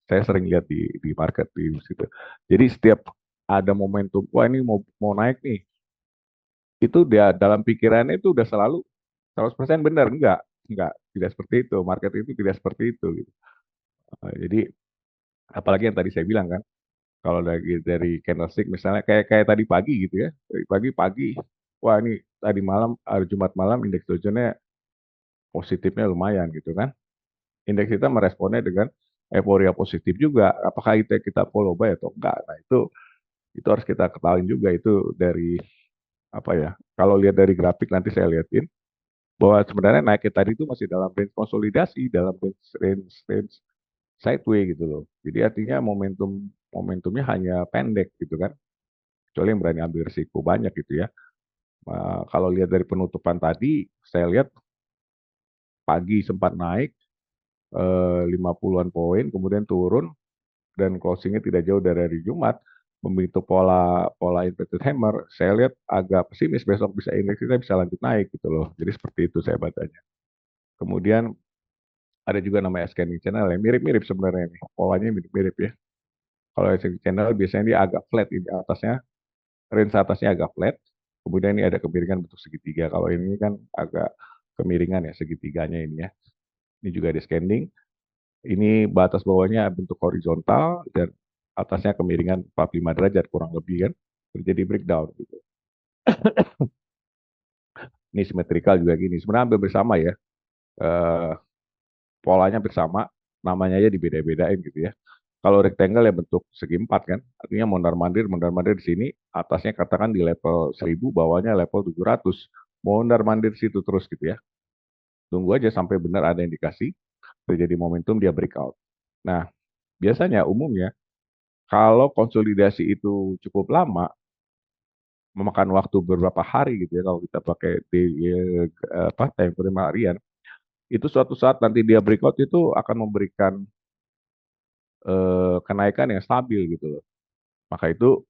Saya sering lihat di market di situ. Jadi setiap ada momentum, wah ini mau naik nih, itu dia dalam pikirannya itu udah selalu 100% benar, tidak seperti itu. Market itu tidak seperti itu gitu. Jadi apalagi yang tadi saya bilang kan, kalau dari candlestick misalnya kayak tadi pagi gitu ya. Dari pagi wah ini tadi malam hari Jumat malam indeks Dow Jones-nya positifnya lumayan gitu kan. Indeks kita meresponnya dengan euforia positif juga. Apakah itu kita follow buy atau enggak? Nah, itu harus kita ketahui juga itu dari apa ya? Kalau lihat dari grafik nanti saya lihatin bahwa sebenarnya naiknya tadi itu masih dalam range konsolidasi, dalam range sideways gitu loh. Jadi artinya momentumnya hanya pendek gitu kan. Kecuali yang berani ambil risiko banyak gitu ya. Kalau lihat dari penutupan tadi, saya lihat pagi sempat naik 50-an poin, kemudian turun dan closingnya tidak jauh dari hari Jumat. membentuk pola pola inverted hammer, saya lihat agak pesimis besok bisa indeks kita bisa lanjut naik gitu loh. Jadi seperti itu saya bacanya. Kemudian ada juga namanya ascending channel yang mirip-mirip sebenarnya nih. Polanya mirip-mirip ya. Kalau ascending channel biasanya dia agak flat ini atasnya, range atasnya agak flat. Kemudian ini ada kemiringan bentuk segitiga. Kalau ini kan agak kemiringan ya segitiganya ini ya. Ini juga ada scanning. Ini batas bawahnya bentuk horizontal dan atasnya kemiringan 45 derajat kurang lebih kan. Terjadi breakdown gitu. Ini simetrikal juga gini. Sebenarnya hampir bersama ya. Eh, polanya bersama, namanya aja dibeda-bedain gitu ya. Kalau rectangle ya bentuk segi empat kan, artinya mondar-mandir di sini, atasnya katakan di level 1000, bawahnya level 700. Mondar-mandir situ terus gitu ya. Tunggu aja sampai benar ada indikasi, terjadi momentum dia breakout. Nah, biasanya umumnya kalau konsolidasi itu cukup lama, memakan waktu beberapa hari gitu ya, kalau kita pakai di time frame harian, itu suatu saat nanti dia breakout itu akan memberikan kenaikan yang stabil gitu loh. Maka itu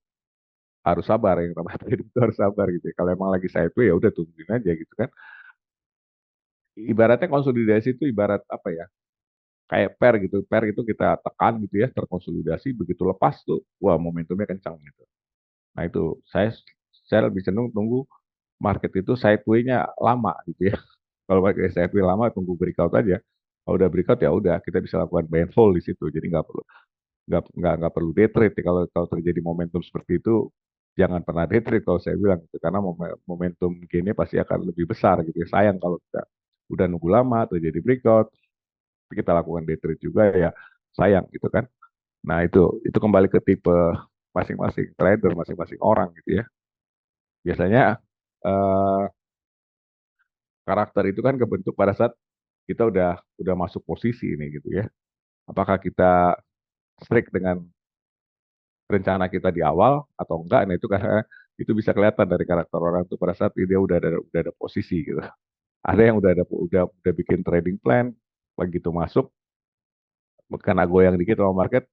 harus sabar yang namanya trading itu harus sabar gitu ya. Kalau emang lagi sideways ya udah tungguin aja gitu kan. Ibaratnya konsolidasi itu ibarat apa ya? Kayak pair gitu. Pair itu kita tekan gitu ya, terkonsolidasi begitu lepas tuh, wah momentumnya kencang gitu. Nah itu saya lebih cenderung tunggu market itu sideways-nya lama gitu ya. Kalau pakai sideways lama tunggu breakout aja. Kalau udah breakout ya udah kita bisa lakukan buy and hold di situ. Jadi nggak perlu day trade ya. Kalau terjadi momentum seperti itu jangan pernah day trade kalau saya bilang gitu karena momentum gainnya pasti akan lebih besar gitu ya. Sayang kalau kita udah nunggu lama terjadi breakout tapi kita lakukan day trade juga ya sayang gitu kan. Nah itu kembali ke tipe masing-masing trader masing-masing orang gitu ya. Biasanya eh, karakter itu kan kebentuk pada saat kita udah masuk posisi ini gitu ya. Apakah kita strict dengan rencana kita di awal atau enggak, nah itu karena itu bisa kelihatan dari karakter orang itu pada saat dia udah ada posisi gitu. Ada yang udah bikin trading plan, begitu masuk karena goyang dikit sama market,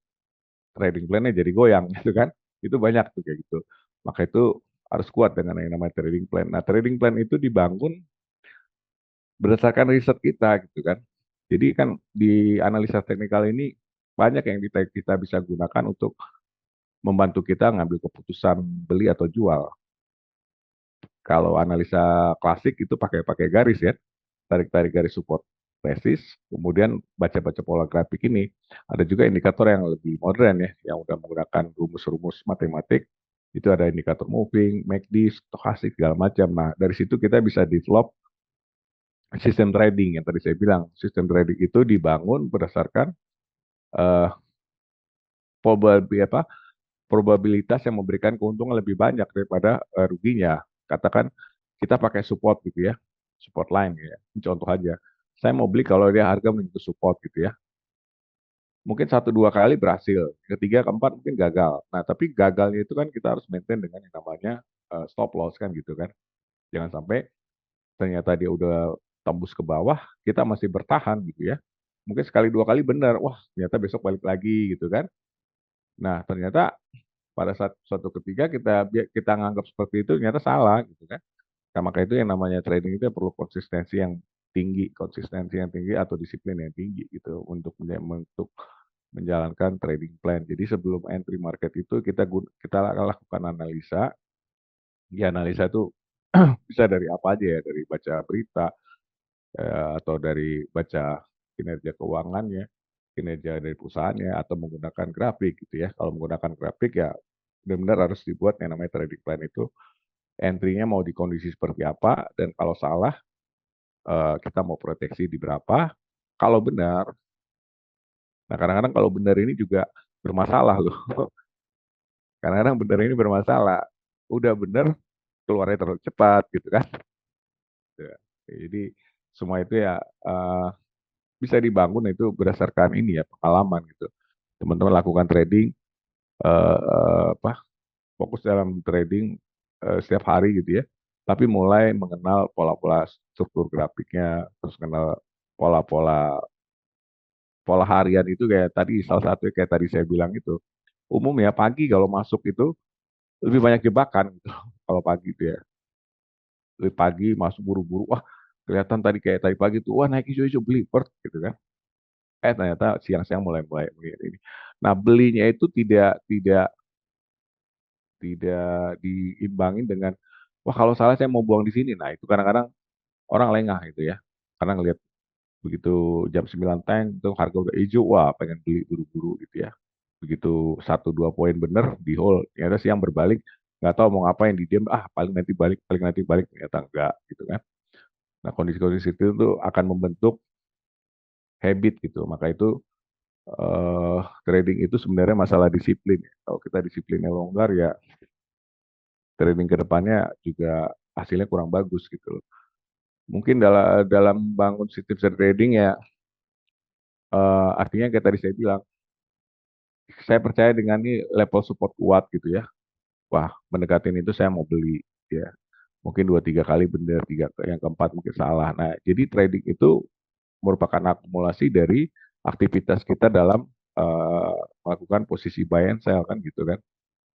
trading plannya jadi goyang gitu kan. Itu banyak tuh kayak gitu. Maka itu harus kuat dengan yang namanya trading plan. Nah, trading plan itu dibangun berdasarkan riset kita gitu kan. Jadi kan di analisa teknikal ini banyak yang kita bisa gunakan untuk membantu kita ngambil keputusan beli atau jual. Kalau analisa klasik itu pakai pakai garis ya, tarik-tarik garis support resist, kemudian baca-baca pola grafik ini. Ada juga indikator yang lebih modern ya, yang udah menggunakan rumus-rumus matematik. Itu ada indikator moving, MACD, stokastik segala macam. Nah, dari situ kita bisa develop sistem trading yang tadi saya bilang. Sistem trading itu dibangun berdasarkan uh, probabilitas yang memberikan keuntungan lebih banyak daripada ruginya. Katakan kita pakai support gitu ya, support line ya. Ini contoh aja. Saya mau beli kalau dia harga menyentuh support gitu ya. Mungkin satu dua kali berhasil, ketiga keempat mungkin gagal. Nah tapi gagalnya itu kan kita harus maintain dengan yang namanya stop loss kan gitu kan. Jangan sampai ternyata dia udah tembus ke bawah, kita masih bertahan gitu ya. Mungkin sekali dua kali benar, wah ternyata besok balik lagi gitu kan. Nah ternyata pada saat suatu ketika kita nganggap seperti itu ternyata salah gitu kan. Nah, maka itu yang namanya trading itu perlu konsistensi yang tinggi atau disiplin yang tinggi gitu untuk menjalankan trading plan. Jadi sebelum entry market itu kita lakukan analisa. Ya analisa itu bisa dari apa aja ya, dari baca berita atau dari baca kinerja keuangannya, kinerja dari perusahaannya atau menggunakan grafik gitu ya. Kalau menggunakan grafik ya benar-benar harus dibuat yang namanya trading plan itu entry-nya mau di kondisi seperti apa dan kalau salah kita mau proteksi di berapa. Kalau benar, nah kadang-kadang kalau benar ini juga bermasalah loh. Kadang-kadang benar ini bermasalah. Udah benar keluarnya terlalu cepat gitu kan. Ya. Jadi semua itu ya bisa dibangun itu berdasarkan ini ya pengalaman gitu. Teman-teman lakukan trading apa fokus dalam trading setiap hari gitu ya. Tapi mulai mengenal pola-pola struktur grafiknya, terus kenal pola-pola pola harian itu kayak tadi salah satu kayak tadi saya bilang itu umumnya pagi kalau masuk itu lebih banyak jebakan gitu. Kalau pagi itu ya, lebih pagi masuk buru-buru, wah kelihatan tadi kayak tadi pagi tuh, wah naik hijau-hijau beli per gitu kan. Ternyata siang-siang mulai mulai mulai ini. Nah belinya itu tidak tidak diimbangin dengan, wah kalau salah saya mau buang di sini. Nah itu kadang-kadang orang lengah gitu ya, karena ngelihat begitu jam 9 tank itu harga udah hijau, wah pengen beli buru-buru gitu ya. Begitu satu dua poin bener di hold, ternyata siang berbalik, nggak tahu mau ngapain, di diam, paling nanti balik, ternyata enggak gitu kan. Nah kondisi-kondisi itu tuh akan membentuk habit gitu. Maka itu trading itu sebenarnya masalah disiplin ya. Kalau kita disiplinnya longgar ya, trading ke depannya juga hasilnya kurang bagus gitu loh. Mungkin dalam dalam bangun sistem trading ya, artinya kayak tadi saya bilang, saya percaya dengan ini level support kuat gitu ya. Wah, mendekatin itu saya mau beli ya. Mungkin dua tiga kali benar, tiga yang keempat mungkin salah. Nah, jadi trading itu merupakan akumulasi dari aktivitas kita dalam melakukan posisi buy and sell kan gitu kan.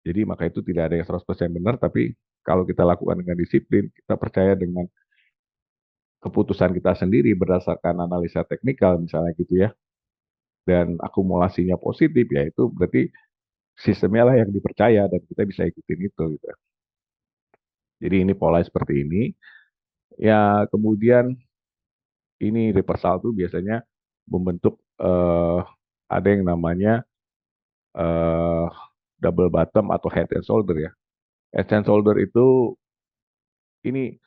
Jadi maka itu tidak ada yang 100% benar, tapi kalau kita lakukan dengan disiplin, kita percaya dengan keputusan kita sendiri berdasarkan analisa teknikal misalnya gitu ya, dan akumulasinya positif ya itu berarti sistemnya lah yang dipercaya dan kita bisa ikutin itu gitu. Jadi ini pola seperti ini. Ya kemudian ini reversal tuh biasanya membentuk ada yang namanya eh, double bottom atau head and shoulder ya. Head and shoulder itu ini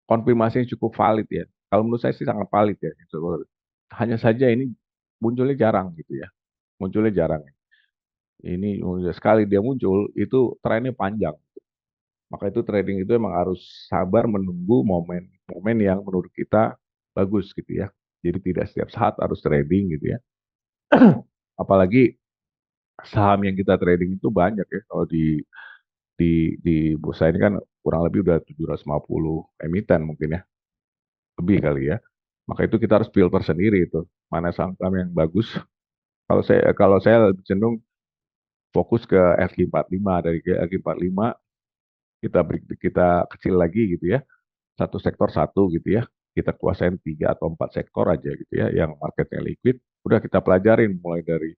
konfirmasinya cukup valid ya. Kalau menurut saya sih sangat valid ya. Head and shoulder. Hanya saja ini munculnya jarang gitu ya. Munculnya jarang. Ini sekali dia muncul itu trennya panjang. Maka itu trading itu emang harus sabar menunggu momen-momen yang menurut kita bagus gitu ya. Jadi tidak setiap saat harus trading gitu ya. Apalagi saham yang kita trading itu banyak ya. Kalau di bursa ini kan kurang lebih udah 750 emiten mungkin ya. Lebih kali ya. Maka itu kita harus filter sendiri itu. Mana saham-saham yang bagus. Kalau saya lebih cenderung fokus ke FG45. Dari FG45 kita kecil lagi gitu ya. Satu sektor satu gitu ya. Kita kuasain tiga atau empat sektor aja gitu ya, yang marketnya liquid. Udah kita pelajarin mulai dari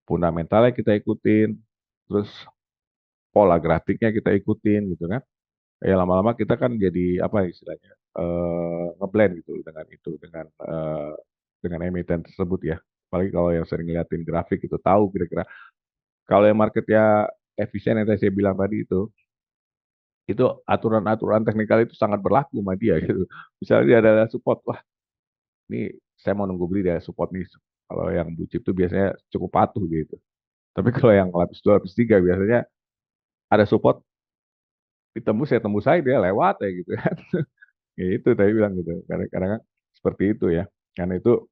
fundamentalnya kita ikutin, terus pola grafiknya kita ikutin gitu kan. Ya lama-lama kita kan jadi apa istilahnya, ngeblend gitu dengan itu, dengan emiten tersebut ya. Apalagi kalau yang sering ngeliatin grafik itu tahu kira-kira kalau yang marketnya efisien yang tadi saya bilang tadi itu aturan-aturan teknikal itu sangat berlaku sama dia gitu. Misalnya dia ada support, wah ini saya mau nunggu beli dari support nih. Kalau yang blue chip tuh biasanya cukup patuh gitu. Tapi kalau yang lapis 2, lapis 3 biasanya ada support, ditembus ya tembus aja dia lewat ya gitu kan. Ya itu tadi bilang gitu. Karena kan seperti itu ya. Karena itu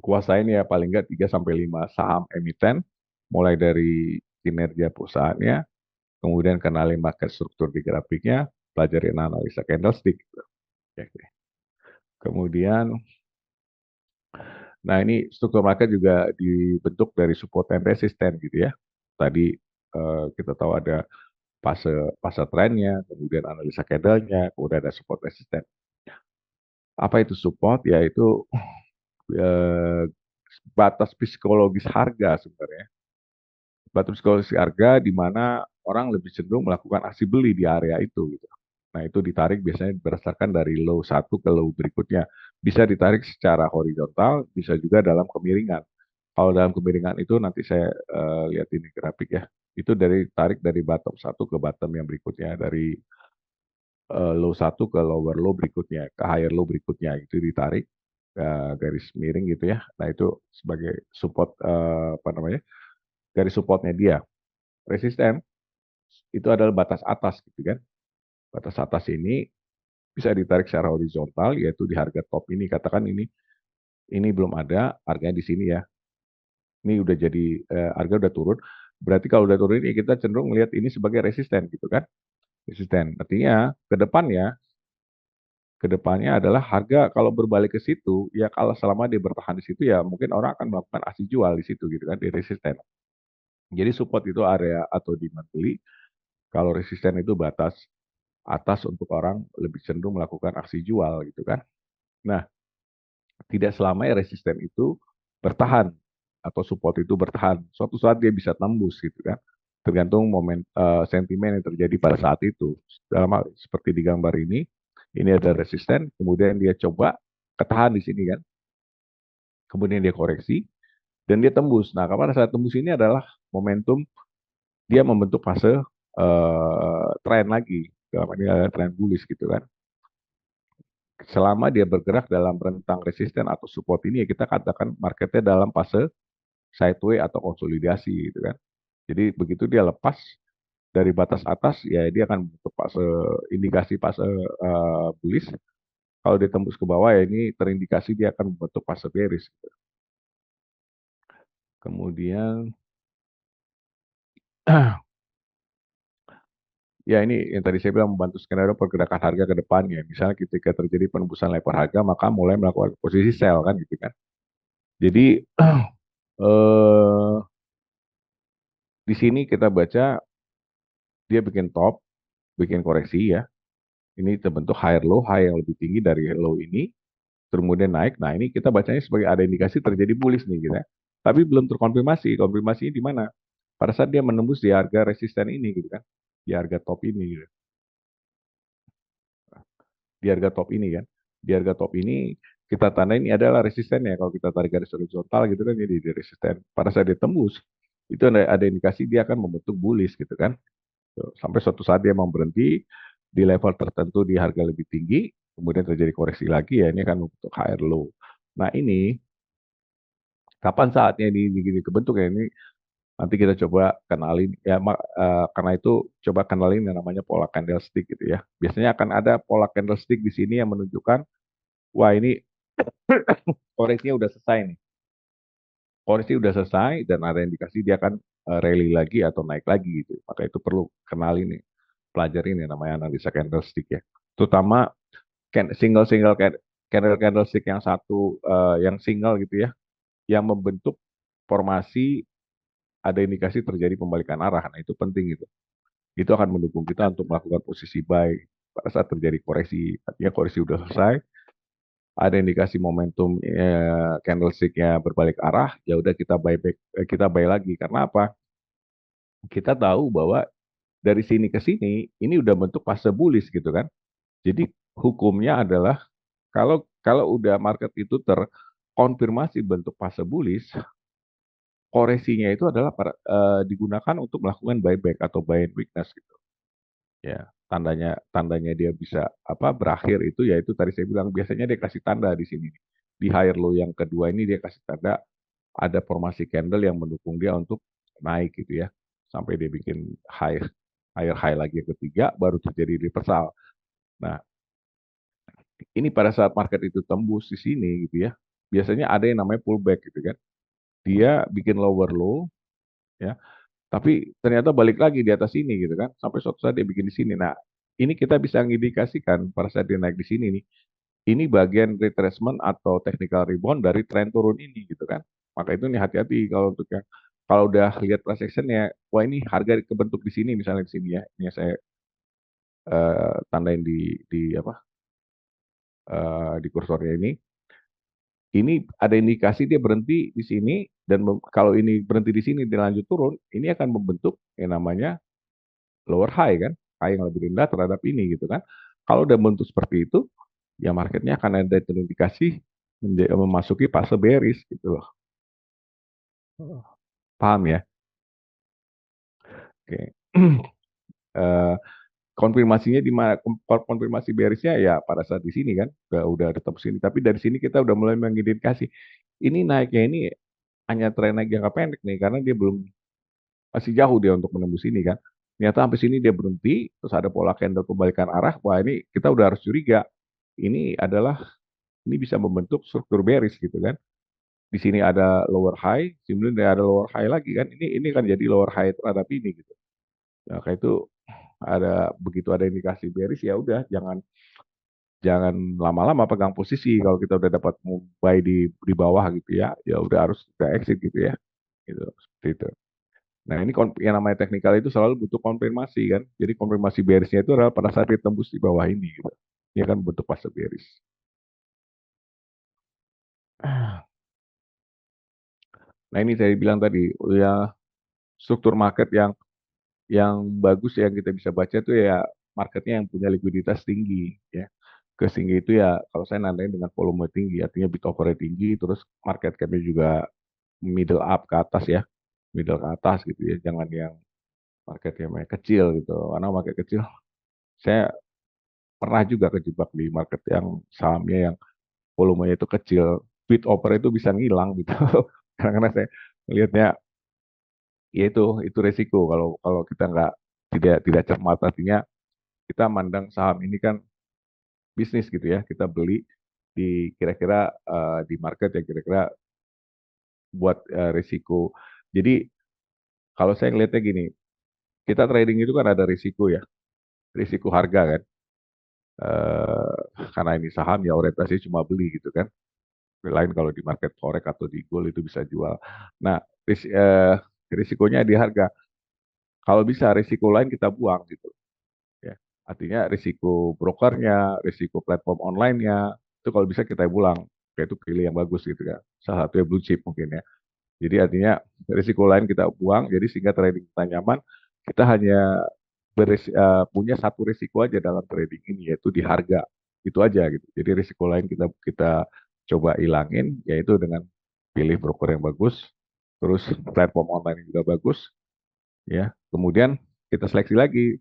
kuasain ya paling nggak 3 sampai 5 saham emiten mulai dari kinerja perusahaannya, kemudian kenali market struktur di grafiknya, pelajarin analisa candlestick gitu. Ya, oke. Kemudian nah ini struktur market juga dibentuk dari support and resistance gitu ya. Tadi kita tahu ada fase fase trennya, kemudian analisa candle-nya, kemudian ada support resistance. Apa itu support? Yaitu eh, batas psikologis harga sebenarnya. Batas psikologis harga di mana orang lebih cenderung melakukan aksi beli di area itu gitu. Nah, itu ditarik biasanya berdasarkan dari low satu ke low berikutnya. Bisa ditarik secara horizontal, bisa juga dalam kemiringan. Kalau dalam kemiringan itu nanti saya lihat ini grafik ya. Itu dari tarik dari bottom satu ke bottom yang berikutnya, dari low satu ke lower low berikutnya, ke higher low berikutnya itu ditarik garis miring gitu ya. Nah itu sebagai support apa namanya garis supportnya dia. Resisten itu adalah batas atas gitu kan. Batas atas ini bisa ditarik secara horizontal yaitu di harga top ini. Katakan ini belum ada harganya di sini ya. Ini udah jadi harga udah turun. Berarti kalau udah turun ini kita cenderung melihat ini sebagai resisten gitu kan. Resisten. Artinya ke depannya adalah harga kalau berbalik ke situ, ya kalau selama dia bertahan di situ ya mungkin orang akan melakukan aksi jual di situ gitu kan, di resisten. Jadi support itu area atau demand beli, kalau resisten itu batas atas untuk orang lebih cenderung melakukan aksi jual gitu kan. Nah, tidak selamanya resisten itu bertahan atau support itu bertahan. Suatu saat dia bisa tembus gitu kan. Tergantung sentimen yang terjadi pada saat itu. Seperti di gambar ini ada resisten, kemudian dia coba ketahan di sini kan. Kemudian dia koreksi dan dia tembus. Nah, pada saat tembus ini adalah momentum dia membentuk fase tren lagi. Ini adalah tren bullish gitu kan. Selama dia bergerak dalam rentang resisten atau support ini, ya kita katakan marketnya dalam fase sideway atau konsolidasi gitu kan. Jadi begitu dia lepas dari batas atas, ya dia akan bentuk fase indikasi fase bullish. Kalau dia tembus ke bawah, ya ini terindikasi dia akan membentuk fase bearish. Kemudian ya ini yang tadi saya bilang membantu skenario pergerakan harga ke depannya. Misalnya ketika terjadi penembusan level harga, maka mulai melakukan posisi sell kan gitu kan. Jadi eh, di sini kita baca dia bikin top, bikin koreksi ya. Ini terbentuk higher low, high yang lebih tinggi dari low ini, kemudian naik. Nah ini kita bacanya sebagai ada indikasi terjadi bullish nih gitu ya. Tapi belum terkonfirmasi. Konfirmasinya di mana? Pada saat dia menembus di harga resisten ini gitu kan, di harga top ini gitu. Di harga top ini kan. Di harga top ini kita tanda ini adalah resistennya. Kalau kita tarik garis horizontal gitu kan jadi resisten. Pada saat dia tembus itu ada indikasi dia akan membentuk bullish gitu kan. Sampai suatu saat dia mau berhenti di level tertentu di harga lebih tinggi, kemudian terjadi koreksi lagi ya ini akan membentuk higher low. Nah ini kapan saatnya ini kebentuk ya ini nanti kita coba kenalin ya karena itu coba kenalin yang namanya pola candlestick gitu ya. Biasanya akan ada pola candlestick di sini yang menunjukkan wah ini koreksinya udah selesai nih. Koreksi udah selesai dan ada indikasi dia akan rally lagi atau naik lagi gitu. Maka itu perlu kenalin nih, pelajarin yang namanya analisa candlestick ya. Terutama single-single candlestick yang satu yang single gitu ya, yang membentuk formasi ada indikasi terjadi pembalikan arah. Nah, itu penting gitu. Itu akan mendukung kita untuk melakukan posisi buy pada saat terjadi koreksi. Artinya koreksi udah selesai, ada indikasi momentum candlesticknya berbalik arah, ya udah kita buy back, kita buy lagi. Karena apa? Kita tahu bahwa dari sini ke sini ini udah bentuk fase bullish gitu kan. Jadi hukumnya adalah kalau kalau udah market itu terkonfirmasi bentuk fase bullish, koreksinya itu adalah digunakan untuk melakukan buyback atau buy and weakness gitu. Ya, tandanya dia bisa apa berakhir itu yaitu tadi saya bilang biasanya dia kasih tanda di sini. Di higher low yang kedua ini dia kasih tanda ada formasi candle yang mendukung dia untuk naik gitu ya. Sampai dia bikin higher high lagi yang ketiga baru terjadi reversal. Nah, ini pada saat market itu tembus di sini gitu ya. Biasanya ada yang namanya pullback gitu kan. Dia bikin lower low ya, tapi ternyata balik lagi di atas ini gitu kan. Sampai suatu saat dia bikin di sini. Nah, ini kita bisa mengindikasikan pada saat dia naik di sini nih. Ini bagian retracement atau technical rebound dari tren turun ini gitu kan. Maka itu nih hati-hati kalau untuk yang kalau udah lihat price action-nya, wah ini harga kebentuk di sini misalnya di sini ya. Ini saya tandain di apa di kursornya ini. Ini ada indikasi dia berhenti di sini dan kalau ini berhenti di sini dia lanjut turun, ini akan membentuk yang namanya lower high kan, high yang lebih rendah terhadap ini gitu kan. Kalau udah bentuk seperti itu, ya marketnya akan ada terindikasi memasuki fase bearish gitu loh. Paham ya? Oke. Eh, konfirmasinya di mana? Konfirmasi bearishnya ya pada saat di sini kan, udah ada top sini. Tapi dari sini kita udah mulai mengidentifikasi ini naiknya ini hanya tren naik jangka pendek nih karena dia belum masih jauh dia untuk menembus ini kan. Ternyata sampai sini dia berhenti, terus ada pola candle kebalikan arah. Wah ini kita udah harus curiga. Ini bisa membentuk struktur bearish gitu kan. Di sini ada lower high, kemudian ada lower high lagi kan. Ini kan jadi lower high terhadap ini gitu. Nah, kayak itu begitu ada indikasi bearish ya udah jangan jangan lama-lama pegang posisi kalau kita udah dapat buy di bawah gitu ya. Ya udah harus kita exit gitu ya. Gitu. Seperti itu. Nah, ini yang namanya teknikal itu selalu butuh konfirmasi kan. Jadi konfirmasi bearisnya itu adalah pada saat ditembus di bawah ini gitu. Ini kan bentuk fase bearish. Nah, ini saya bilang tadi, ya struktur market yang bagus yang kita bisa baca itu ya marketnya yang punya likuiditas tinggi ya. Tinggi itu ya kalau saya nandain dengan volume tinggi, artinya bid offer tinggi, terus market cap-nya juga middle up ke atas ya, middle ke atas gitu ya, jangan yang marketnya kecil gitu. Karena market kecil, saya pernah juga kejebak di market yang sahamnya yang volumenya itu kecil, bid offer itu bisa ngilang gitu. Karena saya melihatnya ya itu resiko kalau kalau kita nggak tidak cermat, artinya kita mandang saham ini kan bisnis gitu ya, kita beli di kira-kira di market yang kira-kira buat risiko. Jadi kalau saya ngelihatnya gini, kita trading itu kan ada risiko ya, risiko harga kan. Eh, karena ini saham ya orientasi cuma beli gitu kan. Lain kalau di market forex atau di gold itu bisa jual. Nah, risikonya di harga. Kalau bisa risiko lain kita buang gitu ya. Artinya risiko brokernya, risiko platform online-nya itu kalau bisa kita buang. Kayak itu pilih yang bagus gitu kan. Salah satunya blue chip mungkin ya. Jadi artinya risiko lain kita buang, jadi sehingga trading kita nyaman, kita hanya punya satu risiko aja dalam trading ini, yaitu di harga. Itu aja gitu. Jadi risiko lain kita kita coba ilangin, yaitu dengan pilih broker yang bagus, terus platform online yang juga bagus, ya. Kemudian kita seleksi lagi,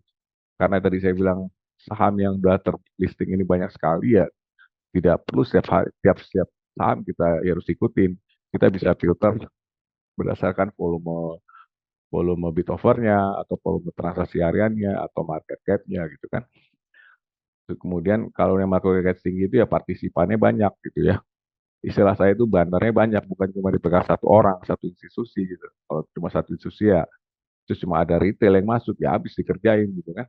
karena tadi saya bilang saham yang sudah terlisting ini banyak sekali ya, tidak perlu setiap saham kita harus ikutin. Kita bisa filter berdasarkan volume volume bid offernya atau volume transaksi hariannya atau market cap-nya gitu kan. Terus kemudian kalau yang market cap tinggi itu ya partisipannya banyak gitu ya. Istilah saya itu bandarnya banyak, bukan cuma dipegang satu orang, satu institusi gitu. Kalau cuma satu institusi ya, terus cuma ada retail yang masuk ya habis dikerjain gitu kan.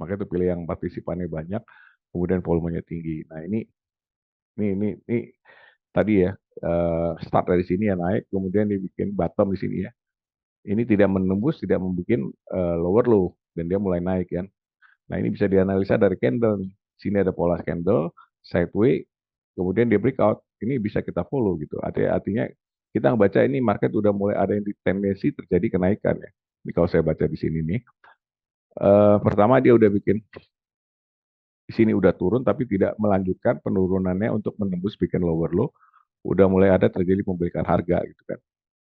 Makanya itu pilih yang partisipannya banyak, kemudian volumenya tinggi. Nah ini tadi ya start dari sini ya naik, kemudian dibikin bottom di sini ya. Ini tidak menembus, tidak membuat lower low dan dia mulai naik kan. Nah, ini bisa dianalisa dari candle nih. Sini ada pola candle, sideways, kemudian dia breakout. Ini bisa kita follow gitu. Artinya kita baca ini market udah mulai ada yang tendensi terjadi kenaikan ya. Ini kalau saya baca di sini nih. Pertama dia udah bikin di sini udah turun tapi tidak melanjutkan penurunannya untuk menembus bikin lower low. Udah mulai ada terjadi pembalikan harga gitu kan.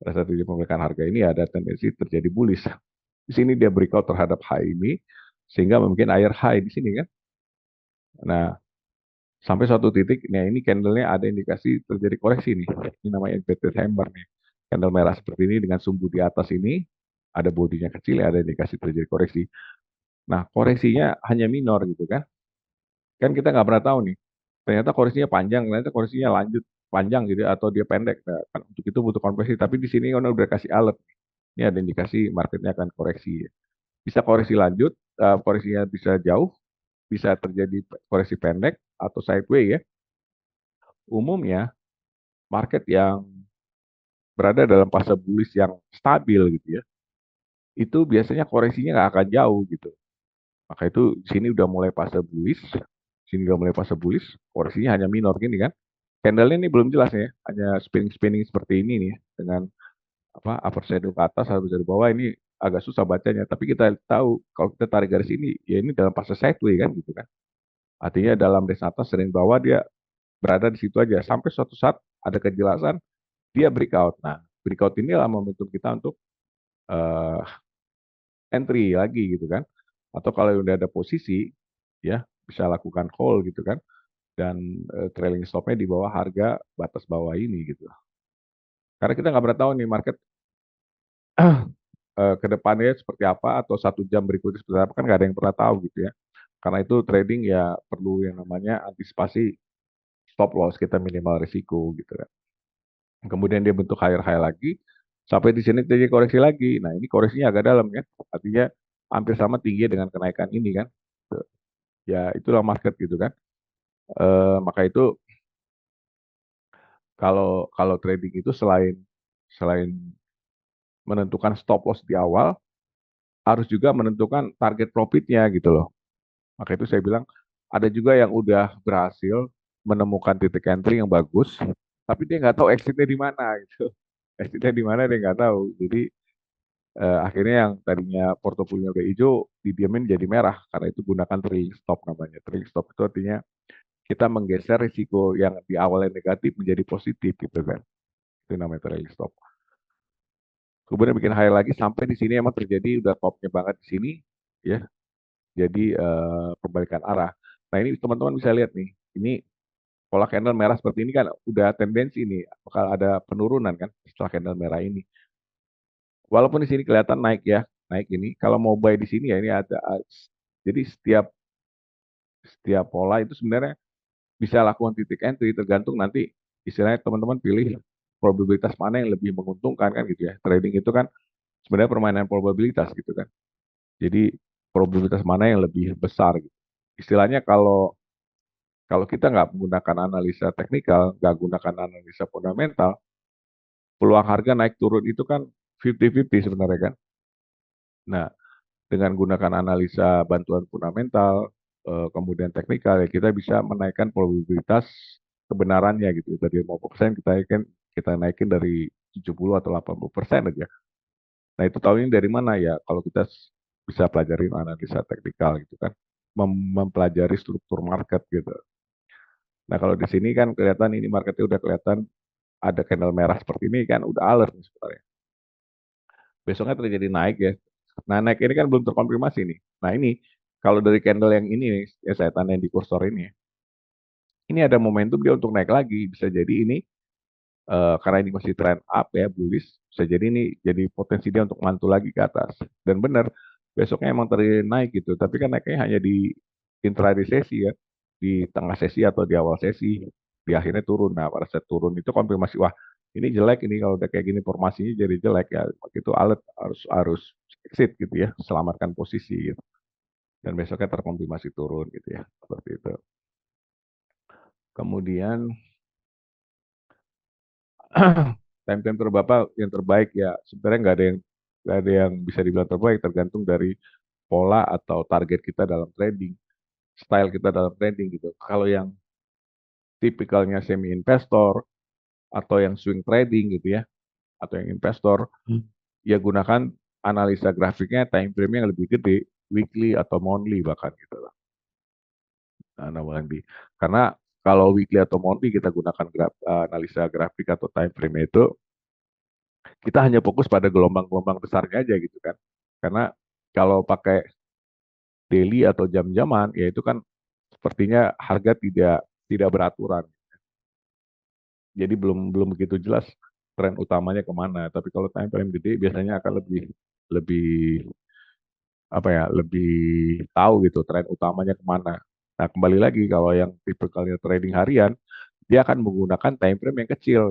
Pada saat terjadi pembalikan harga ini ada tendensi terjadi bullish. Di sini dia breakout terhadap high ini sehingga mungkin air high di sini kan. Nah, sampai suatu titik, nah ini candlenya ada indikasi terjadi koreksi nih. Ini namanya inverted hammer nih. Candle merah seperti ini dengan sumbu di atas ini, ada bodinya kecil, ada indikasi terjadi koreksi. Nah, koreksinya hanya minor gitu kan. Kan kita nggak pernah tahu nih. Ternyata koreksinya panjang, ternyata koreksinya lanjut panjang gitu atau dia pendek. Nah, kan untuk itu butuh konversi. Tapi di sini kan udah kasih alert. Ini ada indikasi marketnya akan koreksi. Bisa koreksi lanjut, koreksinya bisa jauh, bisa terjadi koreksi pendek atau sideways ya. Umumnya market yang berada dalam fase bullish yang stabil gitu ya, itu biasanya koreksinya nggak akan jauh gitu. Maka itu di sini udah mulai fase bullish, sini udah mulai fase bullish, koreksinya hanya minor gini kan. Candle ini belum jelas ya, hanya spinning-spinning seperti ini nih dengan apa upper shadow ke atas, upper shadow bawah ini agak susah bacanya. Tapi kita tahu kalau kita tarik garis ini, ya ini dalam fase sideways kan gitu kan. Artinya dalam range atas sering bawah dia berada di situ aja sampai suatu saat ada kejelasan dia breakout. Nah, breakout inilah momentum kita untuk uh, entry lagi gitu kan. Atau kalau udah ada posisi, ya bisa lakukan call gitu kan. Dan trailing stopnya di bawah harga batas bawah ini gitu. Karena kita nggak pernah tahu nih market ke depannya seperti apa atau 1 jam berikutnya seperti apa kan nggak ada yang pernah tahu gitu ya. Karena itu trading ya perlu yang namanya antisipasi stop loss kita minimal risiko gitu kan. Kemudian dia bentuk higher high lagi, sampai di sini terjadi koreksi lagi. Nah, ini koreksinya agak dalam ya, artinya hampir sama tinggi dengan kenaikan ini kan. Ya, itulah market gitu kan. Maka itu kalau kalau trading itu selain selain menentukan stop loss di awal, harus juga menentukan target profitnya gitu loh. Maka itu saya bilang ada juga yang udah berhasil menemukan titik entry yang bagus, tapi dia nggak tahu exitnya di mana gitu. Exitnya di mana dia nggak tahu. Jadi akhirnya yang tadinya portofolio udah hijau didiamin jadi merah karena itu gunakan trailing stop namanya. Trailing stop itu artinya kita menggeser risiko yang di awalnya negatif menjadi positif gitu kan. Itu namanya trailing stop. Kemudian bikin high lagi sampai di sini emang terjadi udah topnya banget di sini ya. Jadi perbalikan arah. Nah ini teman-teman bisa lihat nih. Ini pola candle merah seperti ini kan udah tendensi nih bakal ada penurunan kan setelah candle merah ini. Walaupun di sini kelihatan naik ya, naik ini. Kalau mau buy di sini ya ini ada jadi setiap setiap pola itu sebenarnya bisa lakukan titik entry tergantung nanti istilahnya teman-teman pilih probabilitas mana yang lebih menguntungkan kan gitu ya. Trading itu kan sebenarnya permainan probabilitas gitu kan. Jadi probabilitas mana yang lebih besar gitu. Istilahnya kalau kalau kita nggak menggunakan analisa teknikal, nggak gunakan analisa fundamental, peluang harga naik turun itu kan 50-50 sebenarnya kan. Nah, dengan gunakan analisa bantuan fundamental, kemudian teknikal, ya kita bisa menaikkan probabilitas kebenarannya gitu. Dari 50% kita naikin dari 70 atau 80% aja. Nah, itu tahu ini dari mana ya? Kalau kita bisa pelajarin analisa teknikal gitu kan. Mempelajari struktur market gitu. Nah, kalau di sini kan kelihatan ini marketnya udah kelihatan ada candle merah seperti ini kan udah alert nih sebenarnya. Besoknya terjadi naik ya. Nah, naik ini kan belum terkonfirmasi nih. Nah, ini kalau dari candle yang ini nih, ya saya tandain di kursor ini ya. Ini ada momentum dia untuk naik lagi. Bisa jadi ini karena ini masih trend up ya, bullish. Bisa jadi ini jadi potensi dia untuk mantul lagi ke atas. Dan benar, besoknya emang terjadi naik gitu. Tapi kan naiknya hanya di intraday sesi ya. Di tengah sesi atau di awal sesi. Di akhirnya turun. Nah, pada saat turun itu konfirmasi, wah ini jelek ini kalau udah kayak gini formasinya jadi jelek ya. Itu alert harus harus exit gitu ya, selamatkan posisi gitu. Dan besoknya terkonfirmasi turun gitu ya, seperti itu. Kemudian time-time terbapak yang terbaik ya sebenarnya nggak ada yang bisa dibilang terbaik tergantung dari pola atau target kita dalam trading, style kita dalam trading gitu. Kalau yang tipikalnya semi investor atau yang swing trading gitu ya, atau yang investor, ya gunakan analisa grafiknya time frame yang lebih gede, weekly atau monthly bahkan gitu lah. Nah, monthly. Karena kalau weekly atau monthly kita gunakan analisa grafik atau time frame itu kita hanya fokus pada gelombang-gelombang besarnya aja gitu kan. Karena kalau pakai daily atau jam-jaman, ya itu kan sepertinya harga tidak tidak beraturan. Jadi belum belum begitu jelas tren utamanya kemana. Tapi kalau time frame gede biasanya akan lebih lebih apa ya lebih tahu gitu tren utamanya kemana. Nah kembali lagi kalau yang tipe kalian trading harian, dia akan menggunakan time frame yang kecil.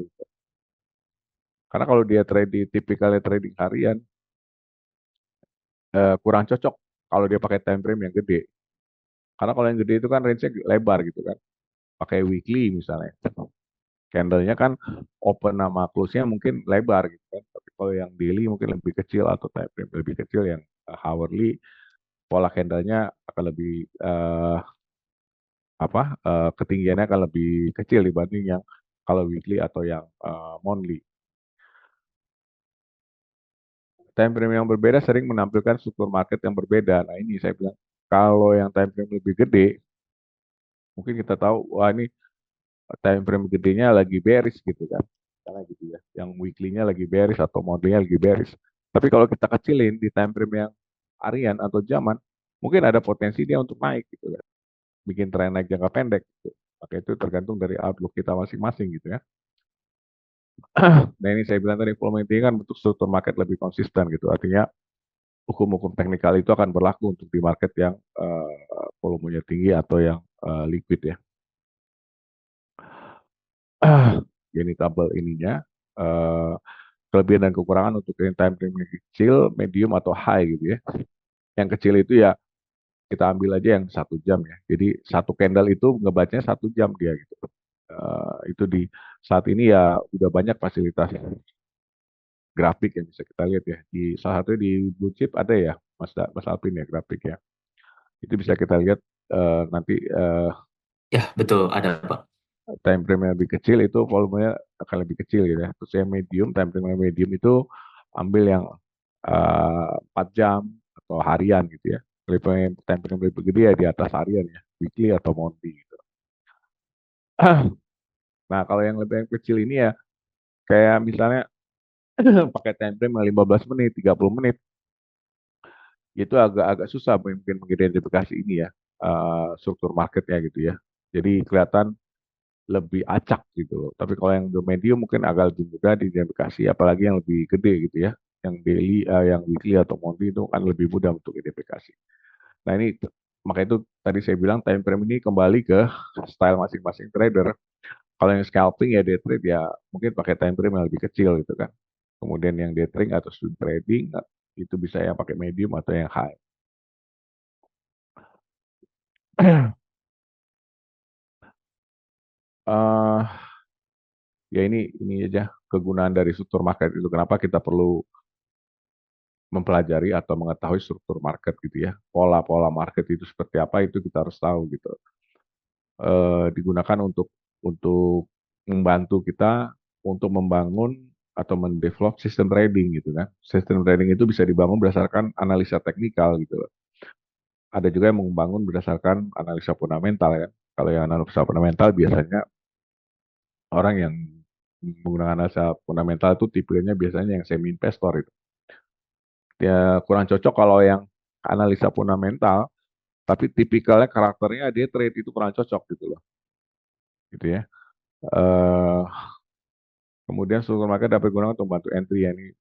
Karena kalau dia trading tipikalnya trading harian, kurang cocok kalau dia pakai time frame yang gede. Karena kalau yang gede itu kan range-nya lebar gitu kan. Pakai weekly misalnya. Candle-nya kan open sama close-nya mungkin lebar gitu kan. Tapi kalau yang daily mungkin lebih kecil atau time frame lebih kecil yang hourly pola candle-nya akan lebih ketinggiannya akan lebih kecil dibanding yang kalau weekly atau yang monthly. Time frame yang berbeda sering menampilkan struktur market yang berbeda. Nah ini saya bilang kalau yang time frame lebih gede, mungkin kita tahu wah ini time frame gedenya lagi bearish gitu kan. Karena gitu ya. Yang weekly-nya lagi bearish atau monthly-nya lagi bearish. Tapi kalau kita kecilin di time frame yang harian atau zaman, mungkin ada potensi dia untuk naik gitu kan. Bikin tren naik jangka pendek gitu. Maka itu tergantung dari outlook kita masing-masing gitu ya. Nah ini saya bilang tadi volume intinya kan bentuk struktur market lebih konsisten gitu. Artinya hukum-hukum teknikal itu akan berlaku untuk di market yang volumenya tinggi atau yang liquid ya. Jadi tabel ininya eh, kelebihan dan kekurangan untuk yang time frame yang kecil, medium atau high gitu ya. Yang kecil itu ya kita ambil aja yang 1 jam ya. Jadi satu candle itu ngebacanya 1 jam dia gitu. Itu di saat ini ya udah banyak fasilitas grafik yang bisa kita lihat ya. Di salah satu di Blue Chip ada ya, Mas Alvin ya grafik ya. Itu bisa kita lihat nanti Ya, betul ada, Pak. time frame yang lebih kecil itu volumenya akan lebih kecil gitu ya. Terus yang medium, time frame yang medium itu ambil yang 4 jam atau harian gitu ya. Time frame lebih gede ya di atas harian ya, weekly atau monthly gitu. Nah, kalau yang lebih yang kecil ini ya kayak misalnya pakai time frame yang 15 menit, 30 menit, itu agak-agak susah mungkin mengidentifikasi ini ya, struktur marketnya gitu ya. Jadi kelihatan lebih acak gitu loh. Tapi kalau yang medium mungkin agak lebih mudah diidentifikasi, apalagi yang lebih gede gitu ya. Yang daily, yang weekly atau monthly itu kan lebih mudah untuk identifikasi. Nah ini maka itu tadi saya bilang time frame ini kembali ke style masing-masing trader. Kalau yang scalping ya day trade ya mungkin pakai time frame yang lebih kecil gitu kan. Kemudian yang day trading atau swing trading itu bisa yang pakai medium atau yang high. eh Ya ini aja kegunaan dari struktur market itu. Kenapa kita perlu mempelajari atau mengetahui struktur market gitu ya. Pola-pola market itu seperti apa itu kita harus tahu gitu. Digunakan untuk membantu kita untuk membangun atau mendevelop sistem trading gitu kan. Sistem trading itu bisa dibangun berdasarkan analisa teknikal gitu. Ada juga yang membangun berdasarkan analisa fundamental ya. Kalau yang analisa fundamental biasanya orang yang menggunakan analisa fundamental itu tipenya biasanya yang semi investor itu. Ya kurang cocok kalau yang analisa fundamental, tapi tipikalnya karakternya dia trade itu kurang cocok gitu loh, gitu ya. Eh Kemudian struktur market dapat digunakan untuk bantu entry ya ini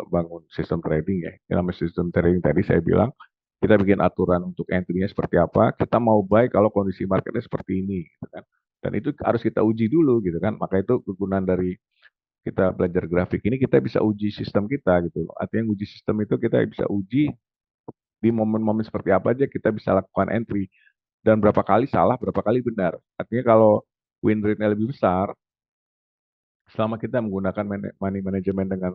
bangun sistem trading ya. Ini namanya sistem trading tadi saya bilang kita bikin aturan untuk entry-nya seperti apa. Kita mau buy kalau kondisi marketnya seperti ini, gitu kan. Dan itu harus kita uji dulu gitu kan. Maka itu kegunaan dari kita belajar grafik ini kita bisa uji sistem kita gitu. Artinya uji sistem itu kita bisa uji di momen-momen seperti apa aja kita bisa lakukan entry dan berapa kali salah, berapa kali benar. Artinya kalau win rate-nya lebih besar, selama kita menggunakan money management dengan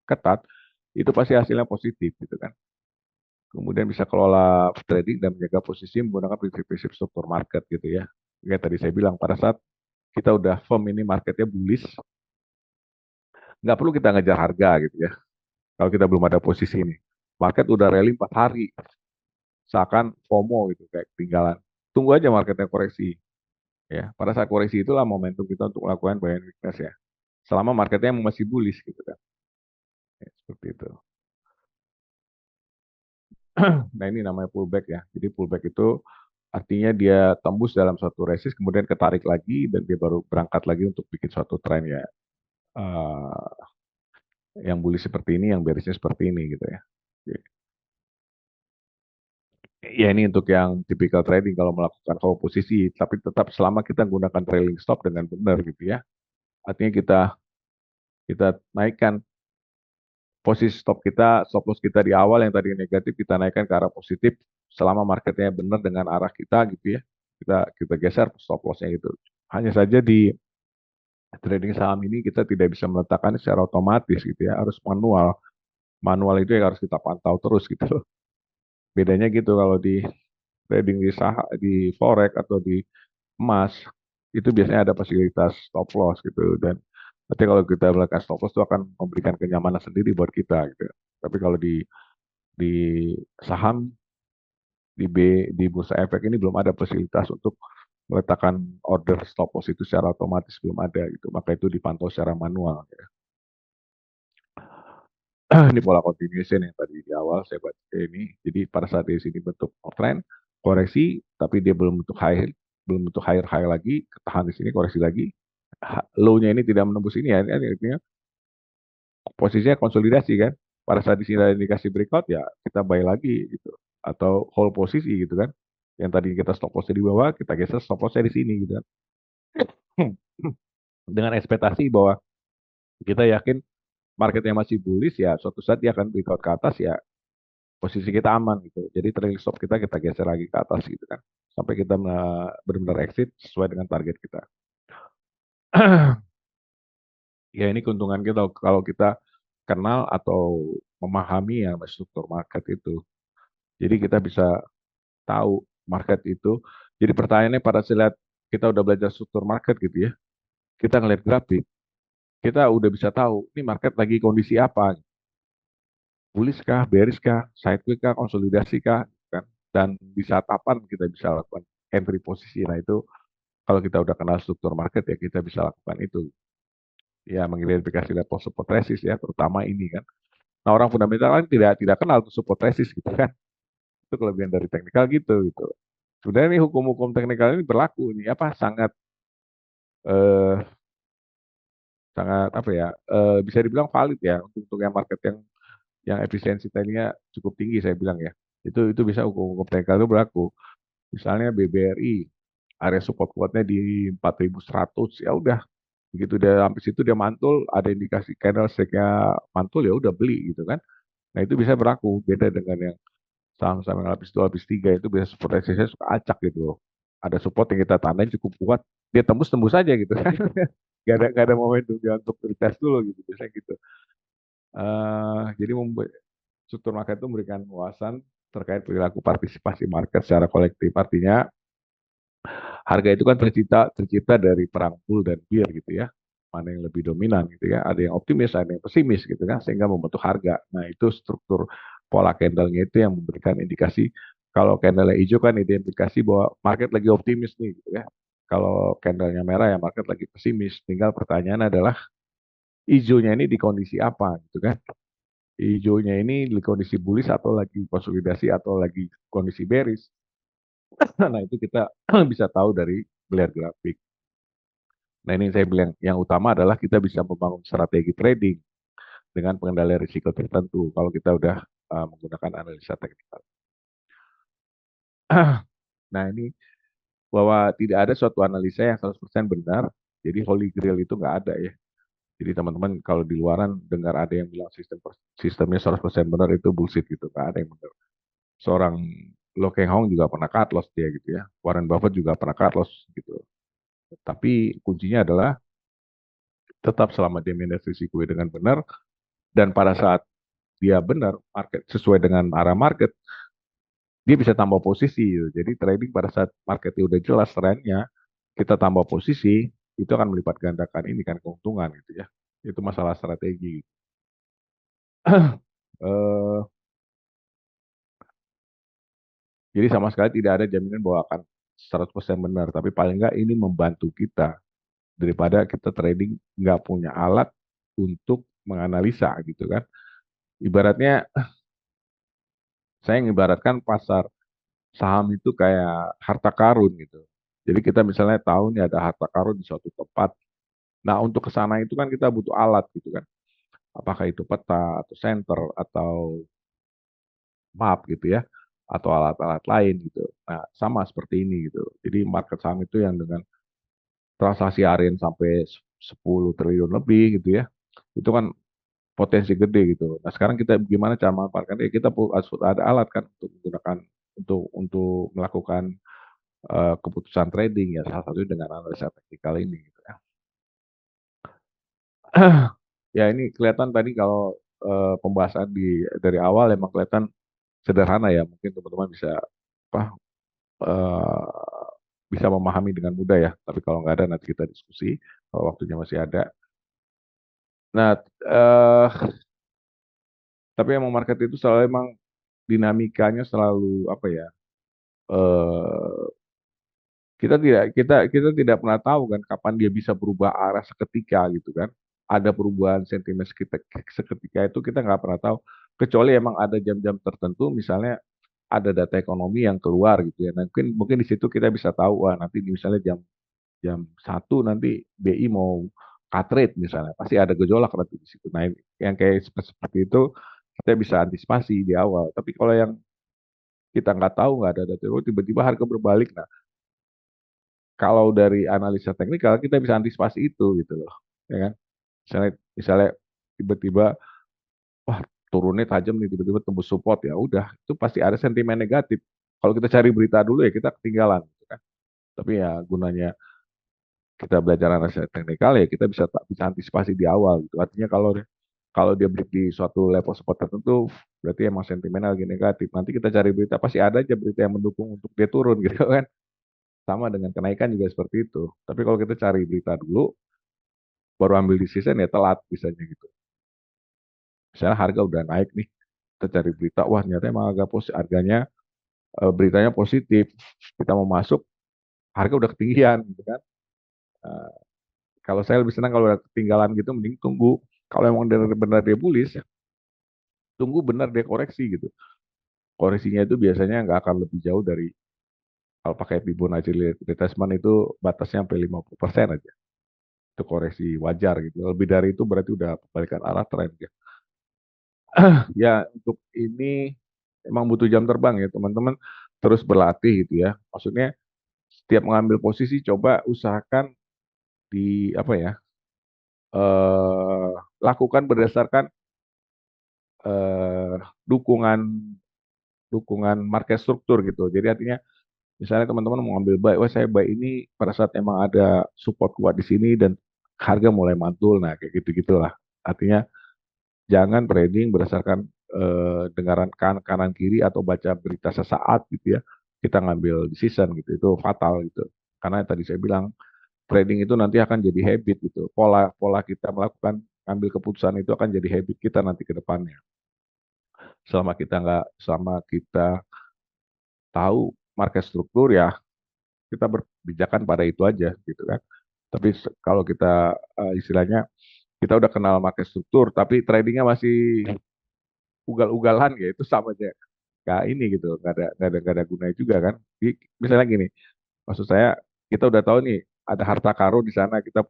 ketat, itu pasti hasilnya positif gitu kan. Kemudian bisa kelola trading dan menjaga posisi menggunakan prinsip-prinsip struktur market gitu ya. Kayak tadi saya bilang, pada saat kita udah firm ini marketnya bullish, nggak perlu kita ngejar harga gitu ya. Kalau kita belum ada posisi ini. Market udah rally 4 hari, seakan FOMO gitu, kayak ketinggalan. Tunggu aja marketnya koreksi. Ya, pada saat koreksi itulah momentum kita untuk melakukan buy and weakness ya. Selama marketnya masih bullish gitu kan. Ya, seperti itu. Nah ini namanya pullback ya. Jadi pullback itu artinya dia tembus dalam suatu resist, kemudian ketarik lagi dan dia baru berangkat lagi untuk bikin suatu tren ya. Eh, yang bullish seperti ini, yang bearishnya seperti ini gitu ya. Ya ini untuk yang typical trading kalau melakukan hold posisi, tapi tetap selama kita gunakan trailing stop dengan benar gitu ya. Artinya kita kita naikkan posisi stop loss kita di awal yang tadi negatif kita naikkan ke arah positif selama marketnya benar dengan arah kita gitu ya. Kita geser stop lossnya itu. Hanya saja di trading saham ini kita tidak bisa meletakkan secara otomatis gitu ya, harus manual. Manual itu yang harus kita pantau terus gitu loh. Bedanya gitu kalau di trading di saham, di forex atau di emas itu biasanya ada fasilitas stop loss gitu dan nanti kalau kita melakukan stop loss itu akan memberikan kenyamanan sendiri buat kita gitu. Tapi kalau di saham di bursa efek ini belum ada fasilitas untuk meletakkan order stop loss itu secara otomatis belum ada gitu. Maka itu dipantau secara manual. Ya. Ini pola continuation yang tadi di awal saya baca ini. Jadi pada saat di sini bentuk trend koreksi, tapi dia belum bentuk higher high lagi, ketahan di sini koreksi lagi. Low-nya ini tidak menembus ini ya, ini artinya posisinya konsolidasi kan. Pada saat di sini ada indikasi breakout ya kita buy lagi gitu atau hold posisi gitu kan. Yang tadi kita stop loss di bawah, kita geser stop loss di sini gitu kan. Dengan ekspektasi bahwa kita yakin marketnya masih bullish ya suatu saat dia akan breakout ke atas ya posisi kita aman gitu. Jadi trailing stop kita geser lagi ke atas gitu kan. Sampai kita benar-benar exit sesuai dengan target kita. Ya ini keuntungan kita kalau kita kenal atau memahami yang namanya struktur market itu. Jadi kita bisa tahu market itu. Jadi pertanyaannya pada saat kita udah belajar struktur market gitu ya, kita ngeliat grafik, kita udah bisa tahu ini market lagi kondisi apa, bullish kah, bearish kah, sideways kah, konsolidasi kah, kan? Dan di saat kapan kita bisa lakukan entry posisi. Nah itu kalau kita udah kenal struktur market ya kita bisa lakukan itu. Ya mengidentifikasi level support resist ya, terutama ini kan. Nah orang fundamental kan tidak kenal tuh support resist gitu kan. Itu kelebihan dari teknikal gitu. Sebenarnya ini hukum-hukum teknikal ini berlaku ini apa eh, sangat apa ya bisa dibilang valid ya untuk yang market yang efisiensi tekniknya cukup tinggi saya bilang ya. Itu bisa hukum-hukum teknikal itu berlaku. Misalnya BBRI area support kuatnya di 4.100 ya udah begitu dia sampai situ dia mantul ada indikasi candlestick-nya mantul ya udah beli gitu kan. Nah itu bisa berlaku beda dengan yang saham-saham yang lapis 2 lapis 3 itu biasa support resistnya suka acak gitu loh. Ada support yang kita tandain cukup kuat dia tembus aja gitu kan. Gak ada momentum dia untuk retest dulu gitu biasanya gitu. Jadi struktur market itu memberikan wawasan terkait perilaku partisipasi market secara kolektif. Artinya harga itu kan tercipta dari perang bull dan bear gitu ya. Mana yang lebih dominan gitu ya. Ada yang optimis, ada yang pesimis gitu kan, sehingga membentuk harga. Nah, itu struktur pola candle-nya itu yang memberikan indikasi kalau candle hijau kan identifikasi bahwa market lagi optimis nih gitu ya. Kalau candle-nya merah ya market lagi pesimis. Tinggal pertanyaan adalah hijaunya ini di kondisi apa gitu kan. Hijaunya ini di kondisi bullish atau lagi konsolidasi atau lagi kondisi bearish. Nah, itu kita bisa tahu dari melihat grafik. Nah, ini saya bilang yang utama adalah kita bisa membangun strategi trading dengan pengendalian risiko tertentu kalau kita udah menggunakan analisa teknikal. Nah, ini bahwa tidak ada suatu analisa yang 100% benar, jadi holy grail itu nggak ada ya. Jadi teman-teman kalau di luaran dengar ada yang bilang sistemnya 100% benar itu bullshit gitu, nggak ada yang benar. Seorang Lo Keng Hong juga pernah cut loss dia gitu ya. Warren Buffett juga pernah cut loss gitu. Tapi kuncinya adalah tetap selama dia manage risiko dengan benar dan pada saat dia benar market sesuai dengan arah market dia bisa tambah posisi gitu. Jadi trading pada saat marketnya udah jelas trennya kita tambah posisi itu akan melipat gandakan ini kan keuntungan gitu ya. Itu masalah strategi. Eh, jadi sama sekali tidak ada jaminan bahwa akan 100% benar, tapi paling nggak ini membantu kita daripada kita trading nggak punya alat untuk menganalisa gitu kan. Ibaratnya saya mengibaratkan pasar saham itu kayak harta karun gitu. Jadi kita misalnya tahu nih ada harta karun di suatu tempat. Nah untuk ke sana itu kan kita butuh alat gitu kan. Apakah itu peta atau senter atau map gitu ya. Atau alat-alat lain gitu. Nah sama seperti ini gitu. Jadi market saham itu yang dengan transaksi harian sampai 10 triliun lebih gitu ya. Itu kan potensi gede gitu. Nah sekarang kita gimana cara memanfaatkan? Ya kita harus ada alat kan untuk menggunakan untuk melakukan keputusan trading ya salah satunya dengan analisa teknikal ini gitu ya. Ya ini kelihatan tadi kalau pembahasan dari awal emang kelihatan sederhana ya mungkin teman-teman bisa apa eh, bisa memahami dengan mudah ya tapi kalau nggak ada nanti kita diskusi kalau waktunya masih ada. Nah tapi emang market itu selalu emang dinamikanya selalu apa ya eh, kita tidak pernah tahu kan kapan dia bisa berubah arah seketika gitu kan. Ada perubahan sentimen seketika itu kita nggak pernah tahu. Kecuali emang ada jam-jam tertentu, misalnya ada data ekonomi yang keluar gitu ya. Nah, mungkin mungkin di situ kita bisa tahu, wah nanti misalnya jam jam 1 nanti BI mau cut rate misalnya, pasti ada gejolak nanti di situ. Nah, yang kayak seperti itu kita bisa antisipasi di awal. Tapi kalau yang kita nggak tahu, nggak ada data, tiba-tiba harga berbalik. Nah, kalau dari analisa teknikal kita bisa antisipasi itu gitu loh ya kan misalnya tiba-tiba wah turunnya tajam nih tiba-tiba tembus support ya udah itu pasti ada sentimen negatif kalau kita cari berita dulu ya kita ketinggalan gitu kan tapi ya gunanya kita belajar analisa teknikal ya kita bisa bisa antisipasi di awal gitu artinya kalau Kalau dia break di suatu level support tertentu, berarti emang sentimental lagi negatif. Nanti kita cari berita, pasti ada aja berita yang mendukung untuk dia turun gitu kan. Sama dengan kenaikan juga seperti itu. Tapi kalau kita cari berita dulu, baru ambil decision ya telat bisanya gitu. Misalnya harga udah naik nih, kita cari berita, wah ternyata emang agak positif, harganya beritanya positif, kita mau masuk, harga udah ketinggian gitu kan. Eh, Kalau saya lebih senang kalau udah ketinggalan gitu, mending tunggu. Kalau emang benar-benar dia bullish, tunggu benar dia koreksi gitu. Koreksinya itu biasanya nggak akan lebih jauh dari, kalau pakai Fibonacci retracement itu batasnya sampai 50% aja. Itu koreksi wajar gitu. Lebih dari itu berarti udah perbalikan arah tren ya. Ya, untuk ini emang butuh jam terbang ya, teman-teman terus berlatih gitu ya. Maksudnya setiap mengambil posisi coba usahakan di apa ya? eh Lakukan berdasarkan eh dukungan dukungan market struktur gitu. Jadi artinya misalnya teman-teman mau ambil buy, wah saya buy ini pada saat emang ada support kuat di sini dan harga mulai mantul, nah kayak gitu-gitulah. Artinya jangan trading berdasarkan dengaran kanan kiri atau baca berita sesaat gitu ya. Kita ngambil decision gitu, itu fatal gitu. Karena tadi saya bilang trading itu nanti akan jadi habit gitu. Pola pola kita melakukan ambil keputusan itu akan jadi habit kita nanti ke depannya. Selama kita tahu market struktur ya kita berpijakan pada itu aja gitu kan. Tapi kalau kita istilahnya kita udah kenal market struktur tapi tradingnya masih ugal-ugalan ya itu sama aja kayak ini gitu, nggak ada gunanya juga kan. Misalnya gini, maksud saya kita udah tahu nih ada harta karun di sana, kita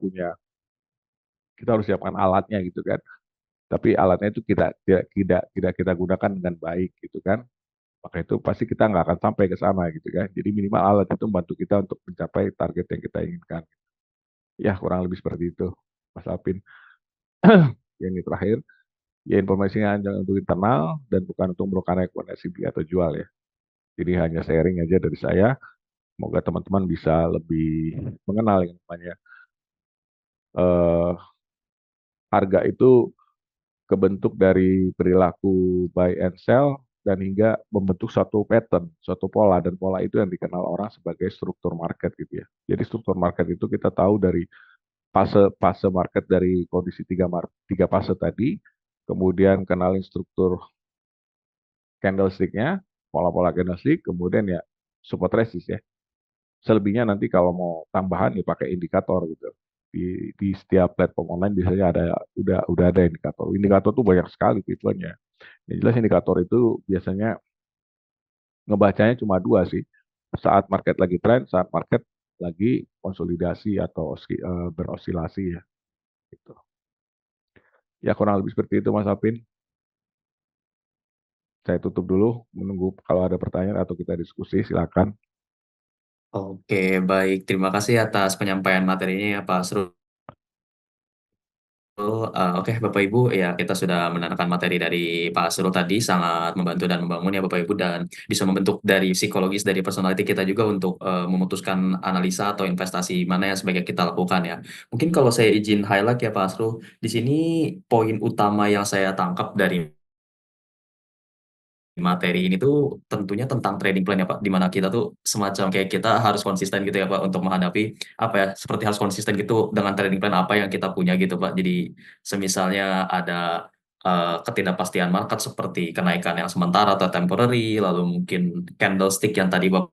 harus siapkan alatnya gitu kan. Tapi alatnya itu kita tidak kita gunakan dengan baik gitu kan. Maka itu pasti kita nggak akan sampai ke sana gitu kan. Jadi minimal alat itu membantu kita untuk mencapai target yang kita inginkan. Ya kurang lebih seperti itu, Mas Alpin. Yang ini terakhir, ya informasinya hanya untuk internal dan bukan untuk merupakan rekomendasi beli atau jual ya. Jadi hanya sharing aja dari saya. Semoga teman-teman bisa lebih mengenal yang namanya eh, harga itu kebentuk dari perilaku buy and sell dan hingga membentuk suatu pattern, suatu pola, dan pola itu yang dikenal orang sebagai struktur market gitu ya. Jadi struktur market itu kita tahu dari fase market dari kondisi tiga fase tadi, kemudian kenalin struktur candlestick-nya, pola-pola candlestick, kemudian ya support resist ya. Selebihnya nanti kalau mau tambahan ya pakai indikator gitu. Di setiap platform online biasanya udah ada indikator. Indikator tuh banyak sekali tipenya. Yang jelas indikator itu biasanya ngebacanya cuma dua sih. Saat market lagi trend, saat market lagi konsolidasi atau berosilasi ya. Gitu. Ya kurang lebih seperti itu Mas Alvin. Saya tutup dulu, menunggu kalau ada pertanyaan atau kita diskusi, silakan. Oke, baik. Terima kasih atas penyampaian materinya ya Pak Asrul. Oke, Bapak Ibu, ya kita sudah mendengarkan materi dari Pak Asrul tadi, sangat membantu dan membangun ya Bapak Ibu, dan bisa membentuk dari psikologis, dari personality kita juga untuk memutuskan analisa atau investasi mana yang sebaiknya kita lakukan ya. Mungkin kalau saya izin highlight ya Pak Asrul, di sini poin utama yang saya tangkap dari materi ini tuh tentunya tentang trading plan ya Pak, di mana kita tuh semacam kayak kita harus konsisten gitu ya Pak untuk menghadapi apa ya, seperti harus konsisten gitu dengan trading plan apa yang kita punya gitu Pak. Jadi semisalnya ada ketidakpastian market seperti kenaikan yang sementara atau temporary, lalu mungkin candlestick yang tadi Bapak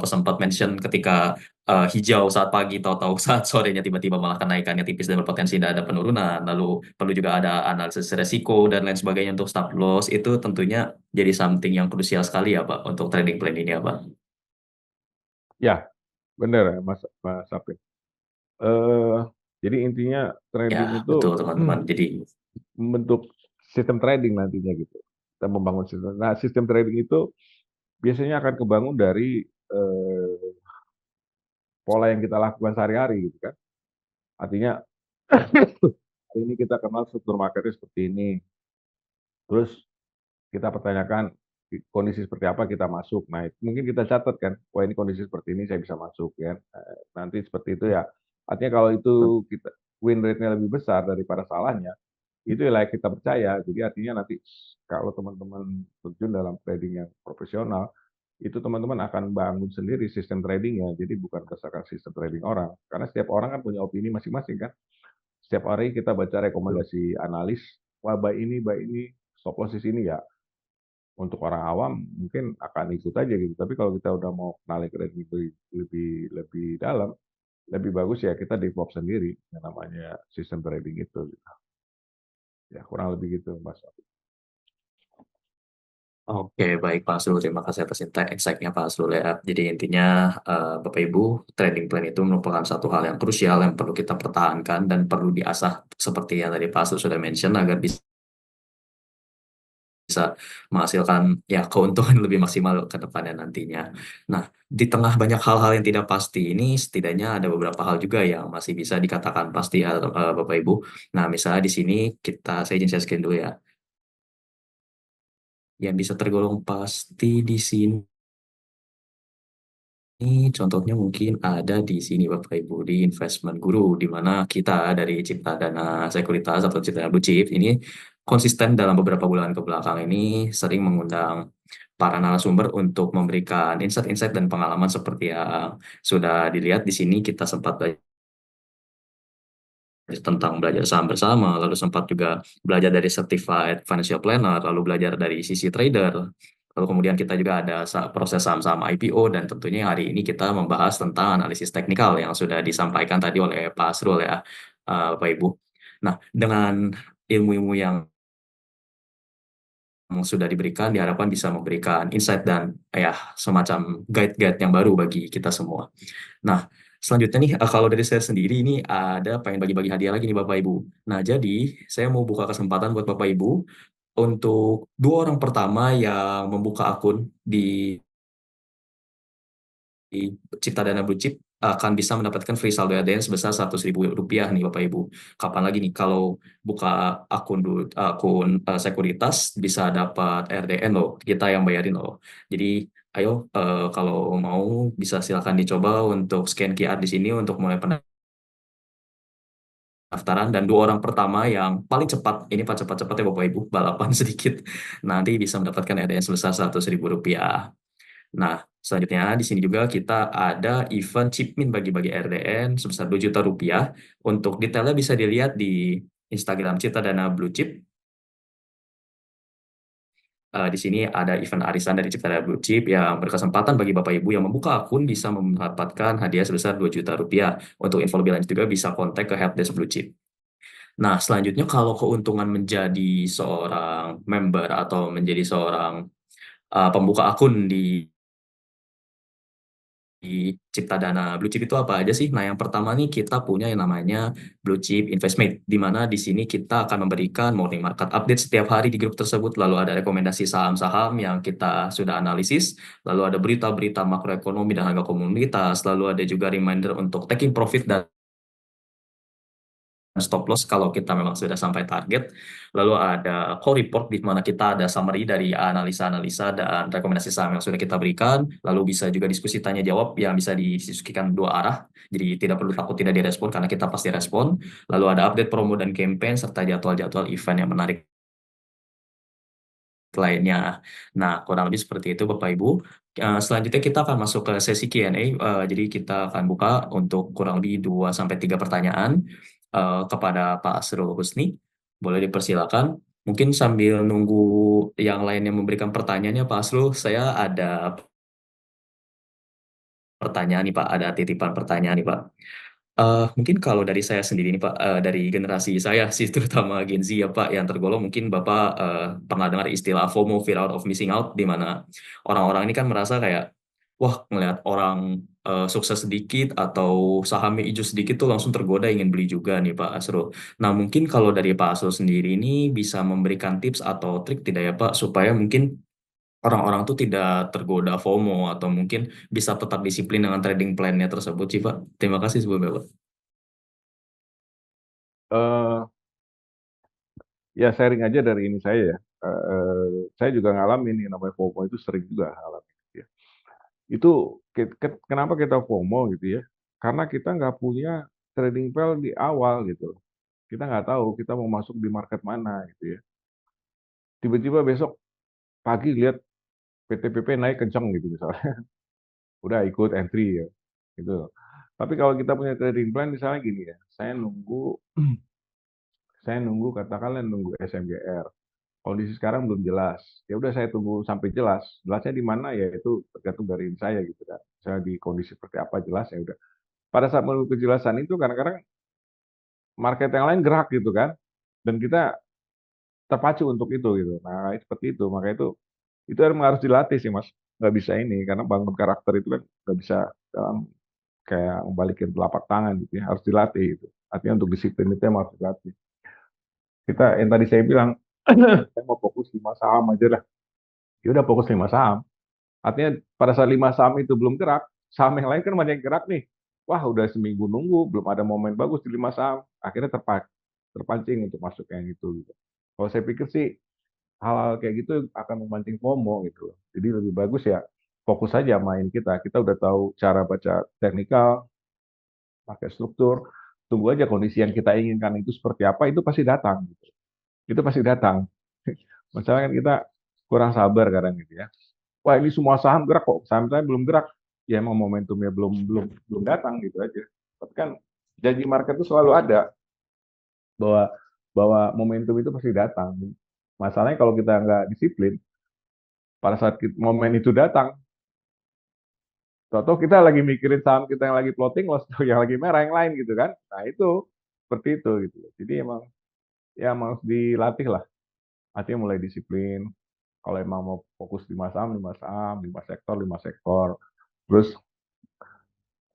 sempat mention ketika hijau saat pagi, tahu-tahu saat sorenya tiba-tiba malah kenaikannya tipis dan berpotensi tidak ada penurunan. Lalu perlu juga ada analisis resiko dan lain sebagainya untuk stop loss. Itu tentunya jadi something yang krusial sekali ya Pak untuk trading plan ini ya Pak. Ya, benar ya Mas Apin. Eh, jadi intinya Ya trading itu betul teman-teman. Jadi membentuk sistem trading nantinya gitu. Kita membangun sistem. Nah, sistem trading itu biasanya akan kebangun dari pola yang kita lakukan sehari-hari gitu kan. Artinya hari ini kita kenal struktur marketnya seperti ini. Terus kita pertanyakan kondisi seperti apa kita masuk. Nah, mungkin kita catat kan, wah ini kondisi seperti ini saya bisa masuk ya. Nanti seperti itu ya. Artinya kalau itu kita win rate-nya lebih besar daripada salahnya, itu yang layak kita percaya. Jadi artinya nanti kalau teman-teman terjun dalam trading yang profesional, itu teman-teman akan bangun sendiri sistem tradingnya. Jadi bukan berdasarkan sistem trading orang. Karena setiap orang kan punya opini masing-masing kan. Setiap hari kita baca rekomendasi analis, wah buy ini, stop loss di sini ya. Untuk orang awam mungkin akan ikut aja gitu. Tapi kalau kita udah mau kenali trading lebih lebih dalam, lebih bagus ya kita develop sendiri yang namanya sistem trading itu. Gitu. Ya kurang lebih gitu Mas. Oke, baik Pak Asrul. Terima kasih atas insight-nya Pak Asrul ya. Jadi intinya Bapak Ibu, trading plan itu merupakan satu hal yang krusial yang perlu kita pertahankan dan perlu diasah seperti yang tadi Pak Asrul sudah mention agar bisa menghasilkan ya keuntungan lebih maksimal ke depannya nantinya. Nah, di tengah banyak hal-hal yang tidak pasti ini, setidaknya ada beberapa hal juga yang masih bisa dikatakan pasti ya, Bapak Ibu. Nah, misalnya di sini saya izin share screen dulu ya. Yang bisa tergolong pasti di sini contohnya mungkin ada di sini Bapak Ibu di Investment Guru di mana kita dari Cipta Dana Sekuritas atau Cipta Dana Blue Chip ini konsisten dalam beberapa bulan ke belakang ini sering mengundang para narasumber untuk memberikan insight-insight dan pengalaman seperti yang sudah dilihat di sini kita sempat belajar tentang belajar saham bersama, lalu sempat juga belajar dari certified financial planner, lalu belajar dari sisi trader, lalu kemudian kita juga ada proses saham-saham IPO, dan tentunya hari ini kita membahas tentang analisis teknikal yang sudah disampaikan tadi oleh Pak Asrul ya, Bapak Ibu. Nah, dengan ilmu-ilmu yang sudah diberikan, diharapkan bisa memberikan insight dan ya semacam guide-guide yang baru bagi kita semua. Nah, selanjutnya nih, kalau dari saya sendiri ini ada pengen bagi-bagi hadiah lagi nih Bapak Ibu. Nah, jadi saya mau buka kesempatan buat Bapak Ibu untuk dua orang pertama yang membuka akun di Cipta Dana Blue Chip akan bisa mendapatkan free saldo ADN sebesar Rp100.000 nih Bapak Ibu. Kapan lagi nih kalau buka akun sekuritas bisa dapat RDN loh, kita yang bayarin loh. Jadi ayo kalau mau bisa silakan dicoba untuk scan QR di sini untuk mulai pendaftaran dan dua orang pertama yang paling cepat ini Pak cepat-cepat ya Bapak Ibu balapan sedikit nanti bisa mendapatkan RDN sebesar Rp100.000. Nah, selanjutnya di sini juga kita ada event Chipmin bagi-bagi RDN sebesar Rp2 juta. Untuk detailnya bisa dilihat di Instagram Cita Dana Blue Chip. Di sini ada event arisan dari Cipta Dana Blue Chip yang berkesempatan bagi Bapak Ibu yang membuka akun bisa mendapatkan hadiah sebesar Rp2 juta. Untuk info lebih lanjut juga bisa kontak ke Helpdesk Blue Chip. Nah, selanjutnya kalau keuntungan menjadi seorang member atau menjadi seorang pembuka akun di Cipta Dana Blue Chip itu apa aja sih? Nah, yang pertama nih kita punya yang namanya Blue Chip Investmate, di mana di sini kita akan memberikan morning market update setiap hari di grup tersebut, lalu ada rekomendasi saham-saham yang kita sudah analisis, lalu ada berita-berita makroekonomi dan harga komoditas, lalu ada juga reminder untuk taking profit dan stop loss kalau kita memang sudah sampai target. Lalu ada call report di mana kita ada summary dari analisa-analisa dan rekomendasi saham yang sudah kita berikan. Lalu bisa juga diskusi tanya jawab yang bisa didiskusikan dua arah. Jadi tidak perlu takut tidak direspon karena kita pasti respon. Lalu ada update promo dan campaign serta jadwal-jadwal event yang menarik lainnya. Nah, kurang lebih seperti itu Bapak Ibu. Selanjutnya kita akan masuk ke sesi Q&A. Jadi kita akan buka untuk kurang lebih 2 sampai 3 pertanyaan kepada Pak Asrul Husni. Boleh dipersilakan. Mungkin sambil nunggu yang lain yang memberikan pertanyaannya Pak Asrul, saya ada pertanyaan nih Pak, ada titipan pertanyaan nih Pak. Mungkin kalau dari saya sendiri nih Pak, dari generasi saya sih terutama Gen Z ya Pak, yang tergolong mungkin Bapak pernah dengar istilah FOMO, Fear Out of Missing Out, di mana orang-orang ini kan merasa kayak, wah ngelihat orang sukses sedikit atau sahamnya hijau sedikit tuh langsung tergoda ingin beli juga nih Pak Asrul. Nah mungkin kalau dari Pak Asrul sendiri ini bisa memberikan tips atau trik tidak ya Pak, supaya mungkin orang-orang tuh tidak tergoda FOMO atau mungkin bisa tetap disiplin dengan trading plan-nya tersebut sih Pak. Terima kasih sebelumnya Pak. Eh, Ya sharing aja dari ini saya ya. Saya juga ngalamin ini namanya FOMO itu sering juga ngalamin. Gitu ya. Itu kenapa kita FOMO gitu ya? Karena kita nggak punya. trading plan di awal gitu. Kita nggak tahu kita mau masuk di market mana gitu ya. Tiba-tiba besok pagi lihat PTPP naik kenceng gitu misalnya. Udah ikut entry ya. Gitu. Tapi kalau kita punya trading plan misalnya gini ya, saya nunggu katakanlah nunggu SMGR. Kondisi sekarang belum jelas. Ya udah saya tunggu sampai jelas. Jelasnya di mana ya itu tergantung dari saya gitu kan. Misalnya di kondisi seperti apa jelas ya udah. Pada saat menunggu kejelasan itu kadang-kadang market yang lain gerak gitu kan. Dan kita terpacu untuk itu gitu. Nah, seperti itu. Maka itu emang harus dilatih sih, Mas. Nggak bisa ini karena bangun karakter itu kan nggak bisa dalam kayak membalikin telapak tangan gitu ya. Harus dilatih itu. Artinya untuk disiplin itu emang harus dilatih. Kita yang tadi saya bilang, saya mau fokus 5 saham aja lah. Ya udah fokus 5 saham. Artinya pada saat 5 saham itu belum gerak, saham yang lain kan banyak yang gerak nih. Wah, udah seminggu nunggu, belum ada momen bagus di 5 saham. Akhirnya terpancing untuk masuk yang itu. Gitu. Kalau saya pikir sih hal-hal kayak gitu akan memancing FOMO gitu loh. Jadi lebih bagus ya fokus saja main kita. Kita udah tahu cara baca teknikal, pakai struktur. Tunggu aja kondisi yang kita inginkan itu seperti apa, itu pasti datang. Gitu. Itu pasti datang. Masalah kan kita kurang sabar kadang gitu ya. Wah ini semua saham gerak kok, saham saya belum gerak. Ya emang momentumnya belum belum belum datang gitu aja. Tapi kan janji market itu selalu ada bahwa bahwa momentum itu pasti datang. Masalahnya kalau kita nggak disiplin, pada saat momen itu datang, tahu kita lagi mikirin saham kita yang lagi floating loss, yang lagi merah yang lain gitu kan. Nah itu seperti itu gitu. Jadi emang ya emang harus dilatih lah. Artinya mulai disiplin. Kalau emang mau fokus 5 saham, 5 sektor, 5 sektor. Terus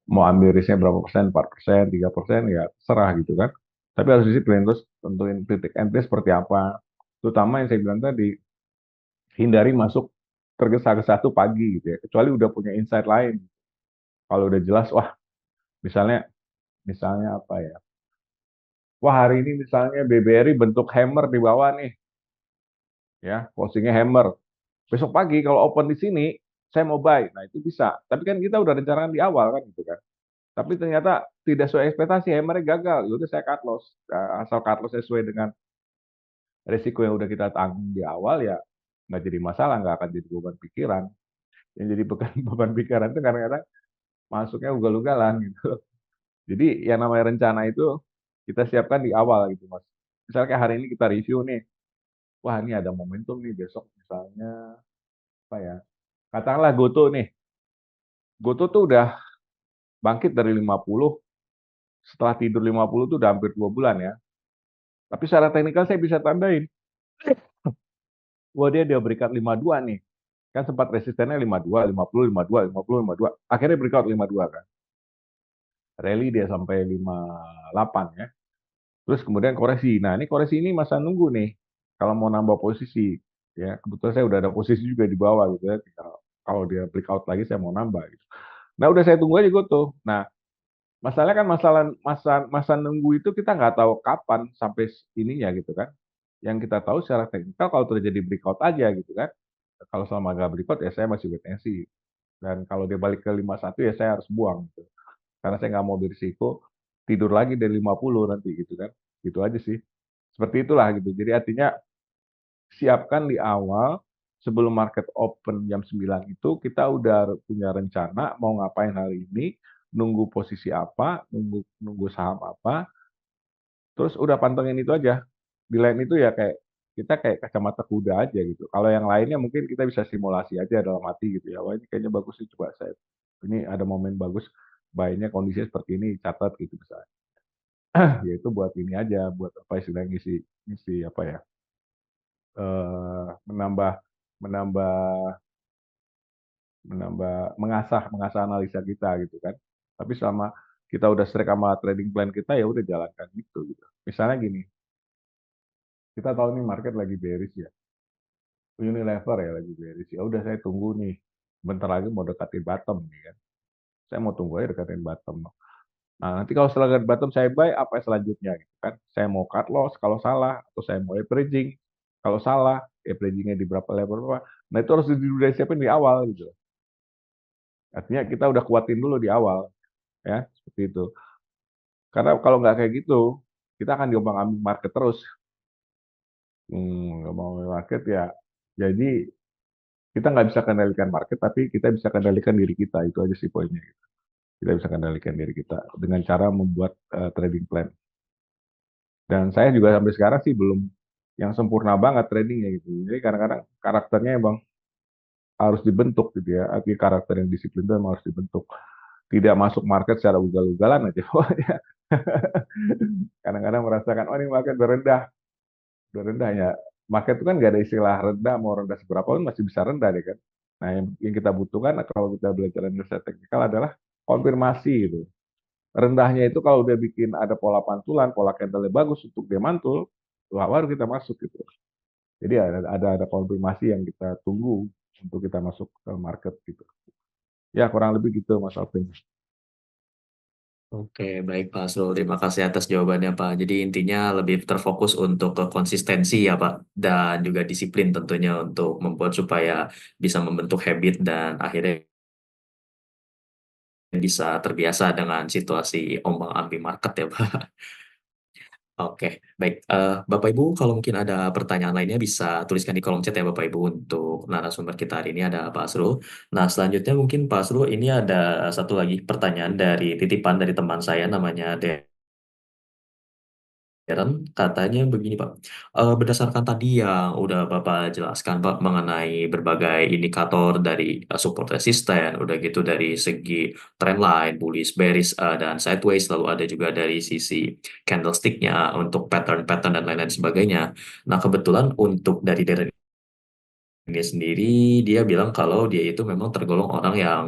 mau ambil risknya berapa persen, 4%, 3%, ya serah gitu kan. Tapi harus disiplin, terus tentuin titik entry seperti apa. Terutama yang saya bilang tadi, hindari masuk tergesa-gesa tuh pagi gitu ya. Kecuali udah punya insight lain. Kalau udah jelas, wah misalnya misalnya apa ya? Wah hari ini misalnya BBRI bentuk hammer di bawah nih, ya closingnya hammer. Besok pagi kalau open di sini, saya mau buy. Nah itu bisa. Tapi kan kita udah rencanakan di awal kan gitu kan. Tapi ternyata tidak sesuai ekspektasi, hammernya gagal. Yaudah saya cut loss. Nah, asal cut loss sesuai dengan risiko yang udah kita tanggung di awal ya nggak jadi masalah, nggak akan jadi beban pikiran. Yang jadi beban, beban pikiran itu kadang-kadang masuknya ugal-ugalan gitu. Jadi yang namanya rencana itu kita siapkan di awal gitu mas. Misalnya kayak hari ini kita review nih, wah ini ada momentum nih besok misalnya apa ya, katakanlah Goto nih. Goto tuh udah bangkit dari 50, setelah tidur 50 tuh udah hampir 2 bulan ya. Tapi secara teknikal saya bisa tandain, wah dia breakout 52 nih. Kan sempat resistennya 52, 50, 52, 50, 52. Akhirnya breakout 52 kan. Rally dia sampai 58 ya. Terus kemudian koreksi. Nah, ini koreksi ini masa nunggu nih. Kalau mau nambah posisi, ya kebetulan saya udah ada posisi juga di bawah gitu ya. Kalau dia breakout lagi saya mau nambah gitu. Nah, udah saya tunggu aja gue tuh. Nah, masalahnya kan masalah masa nunggu itu kita nggak tahu kapan sampai ininya gitu kan. Yang kita tahu secara teknikal kalau terjadi breakout aja gitu kan. Kalau selama nggak breakout ya saya masih wait and see. Dan kalau dia balik ke 51 ya saya harus buang gitu. Karena saya nggak mau berisiko tidur lagi dari 50 nanti gitu kan. Gitu aja sih. Seperti itulah gitu. Jadi artinya siapkan di awal sebelum market open jam 9 itu kita udah punya rencana mau ngapain hari ini, nunggu posisi apa, nunggu nunggu saham apa, terus udah pantengin itu aja. Di lain itu ya kayak kita kayak kacamata kuda aja gitu. Kalau yang lainnya mungkin kita bisa simulasi aja dalam hati gitu ya. Wah ini kayaknya bagus sih coba saya. Ini ada momen bagus, baiknya kondisinya seperti ini catat gitu misalnya. Ya itu buat ini aja, buat apa istilahnya ngisi ngisi apa ya? Menambah menambah menambah mengasah mengasah analisa kita gitu kan. Tapi selama kita udah strike sama trading plan kita ya udah jalankan gitu. Misalnya gini, kita tahu nih market lagi bearish ya. Unilever ya lagi bearish. Ya udah saya tunggu nih. Bentar lagi mau dekatin bottom nih kan. Saya mau tunggu aja dekatin bottom. Nah, nanti kalau setelah dekat bottom saya buy apa selanjutnya gitu kan. Saya mau cut loss kalau salah atau saya mau averaging. Kalau salah, averagingnya di berapa level berapa. Nah, itu harus udah siapin di awal gitu. Artinya kita udah kuatin dulu di awal ya, seperti itu. Karena kalau nggak kayak gitu, kita akan diombang-ambing market terus. Ngomong market ya, jadi kita nggak bisa kendalikan market, tapi kita bisa kendalikan diri kita. Itu aja sih poinnya. Kita bisa kendalikan diri kita dengan cara membuat trading plan. Dan saya juga sampai sekarang sih belum yang sempurna banget tradingnya gitu. Jadi kadang-kadang karakternya emang harus dibentuk gitu ya. Arti karakter yang disiplin itu emang harus dibentuk. Tidak masuk market secara ugal-ugalan aja. Pokoknya kadang-kadang merasakan, oh ini market udah rendah ya. Market itu kan nggak ada istilah rendah, mau rendah seberapa pun masih bisa rendah deh kan. Nah yang kita butuhkan kalau kita belajar analisa teknikal adalah konfirmasi gitu. Rendahnya itu kalau udah bikin ada pola pantulan, pola candle bagus untuk dia mantul, wah, baru kita masuk gitu. Jadi ada konfirmasi yang kita tunggu untuk kita masuk ke market gitu. Ya kurang lebih gitu Mas Alvin. Oke, baik Pak Asrul. Terima kasih atas jawabannya Pak. Jadi intinya lebih terfokus untuk ke konsistensi ya Pak. Dan juga disiplin tentunya untuk membuat supaya bisa membentuk habit dan akhirnya bisa terbiasa dengan situasi ombang-ambing market ya Pak. Oke, baik. Bapak Ibu, kalau mungkin ada pertanyaan lainnya bisa tuliskan di kolom chat ya Bapak Ibu untuk narasumber kita hari ini ada Pak Asrul. Nah, selanjutnya mungkin Pak Asrul ini ada satu lagi pertanyaan dari titipan dari teman saya namanya Darren. Katanya begini Pak, berdasarkan tadi yang udah Bapak jelaskan Pak mengenai berbagai indikator dari support resisten, udah gitu dari segi trendline, bullish, bearish, dan sideways, lalu ada juga dari sisi candlestick-nya untuk pattern-pattern dan lain-lain sebagainya. Nah kebetulan untuk dari Darren ini sendiri, dia bilang kalau dia itu memang tergolong orang yang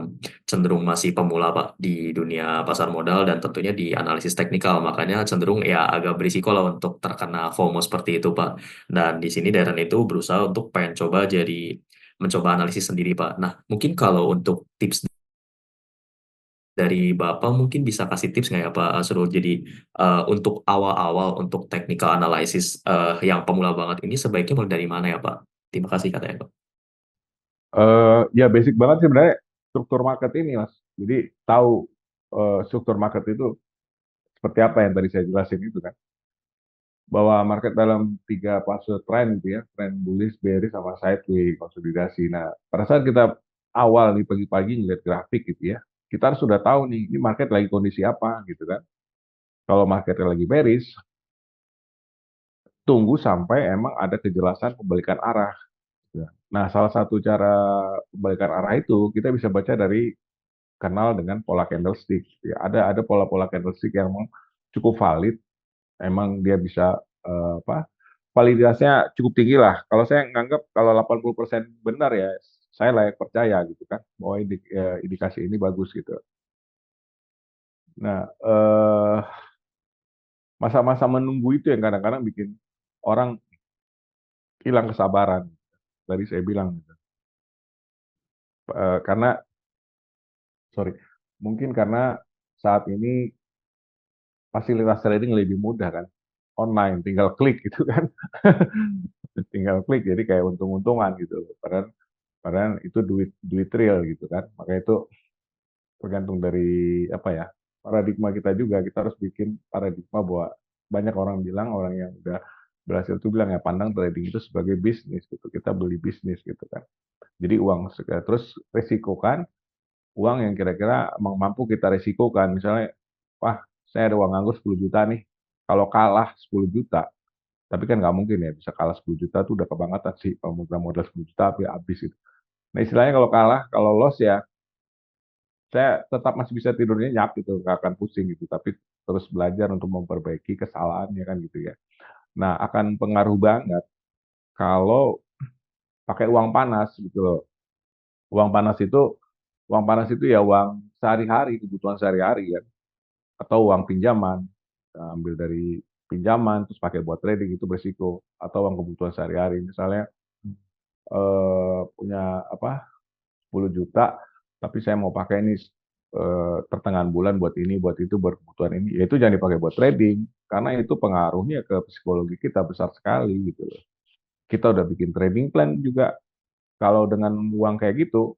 cenderung masih pemula Pak di dunia pasar modal dan tentunya di analisis teknikal, makanya cenderung ya agak berisiko lah untuk terkena FOMO seperti itu Pak. Dan di sini Darren itu berusaha untuk pengen coba jadi mencoba analisis sendiri Pak. Nah mungkin kalau untuk tips dari Bapak mungkin bisa kasih tips nggak ya Pak Asrul? Jadi untuk awal-awal untuk technical analysis yang pemula banget ini sebaiknya mulai dari mana ya Pak? Terima kasih katanya Pak. Ya basic banget sih sebenarnya struktur market ini Mas. Jadi tahu struktur market itu seperti apa yang tadi saya jelasin itu kan. Bahwa market dalam tiga fase tren gitu ya, tren bullish, bearish, sama sideways, konsolidasi. Nah, pada saat kita awal nih pagi-pagi ngeliat grafik gitu ya, kita harus sudah tahu nih, ini market lagi kondisi apa gitu kan. Kalau marketnya lagi bearish, tunggu sampai emang ada kejelasan pembalikan arah. Gitu ya. Nah, salah satu cara pembalikan arah itu kita bisa baca dari kenal dengan pola candlestick. Ya, ada pola-pola candlestick yang memang cukup valid, emang dia bisa apa validitasnya cukup tinggi lah. Kalau saya nganggap kalau 80% benar ya saya layak percaya gitu kan bahwa indikasi ini bagus gitu. Nah, masa-masa menunggu itu yang kadang-kadang bikin orang hilang kesabaran. Tadi saya bilang gitu. Karena sorry, mungkin karena saat ini fasilitas trading lebih mudah kan, online, tinggal klik gitu kan, tinggal klik jadi kayak untung-untungan gitu. Padahal padahal itu duit duit real gitu kan. Maka itu tergantung dari apa ya paradigma kita juga kita harus bikin paradigma bahwa banyak orang bilang orang yang udah berhasil tuh bilang ya pandang trading itu sebagai bisnis gitu kita beli bisnis gitu kan jadi terus resikokan uang yang kira-kira mampu kita resikokan misalnya wah saya ada uang nganggur 10 juta nih kalau kalah 10 juta tapi kan nggak mungkin ya bisa kalah 10 juta tuh udah kebangetan sih kalau modal 10 juta tapi habis itu nah istilahnya kalau kalah kalau loss ya saya tetap masih bisa tidur nyenyak gitu, nggak akan pusing gitu, tapi terus belajar untuk memperbaiki kesalahannya kan gitu ya. Nah, akan pengaruh banget kalau pakai uang panas gitu loh. Uang panas itu uang panas itu ya uang sehari-hari, kebutuhan sehari-hari ya, atau uang pinjaman. Nah, ambil dari pinjaman terus pakai buat trading itu berisiko atau uang kebutuhan sehari-hari. Misalnya punya apa 10 juta, tapi saya mau pakai ini pertengahan bulan buat ini, buat itu, buat kebutuhan ini. Ya itu jangan dipakai buat trading, karena itu pengaruhnya ke psikologi kita besar sekali gitu loh. Kita udah bikin trading plan juga, kalau dengan uang kayak gitu,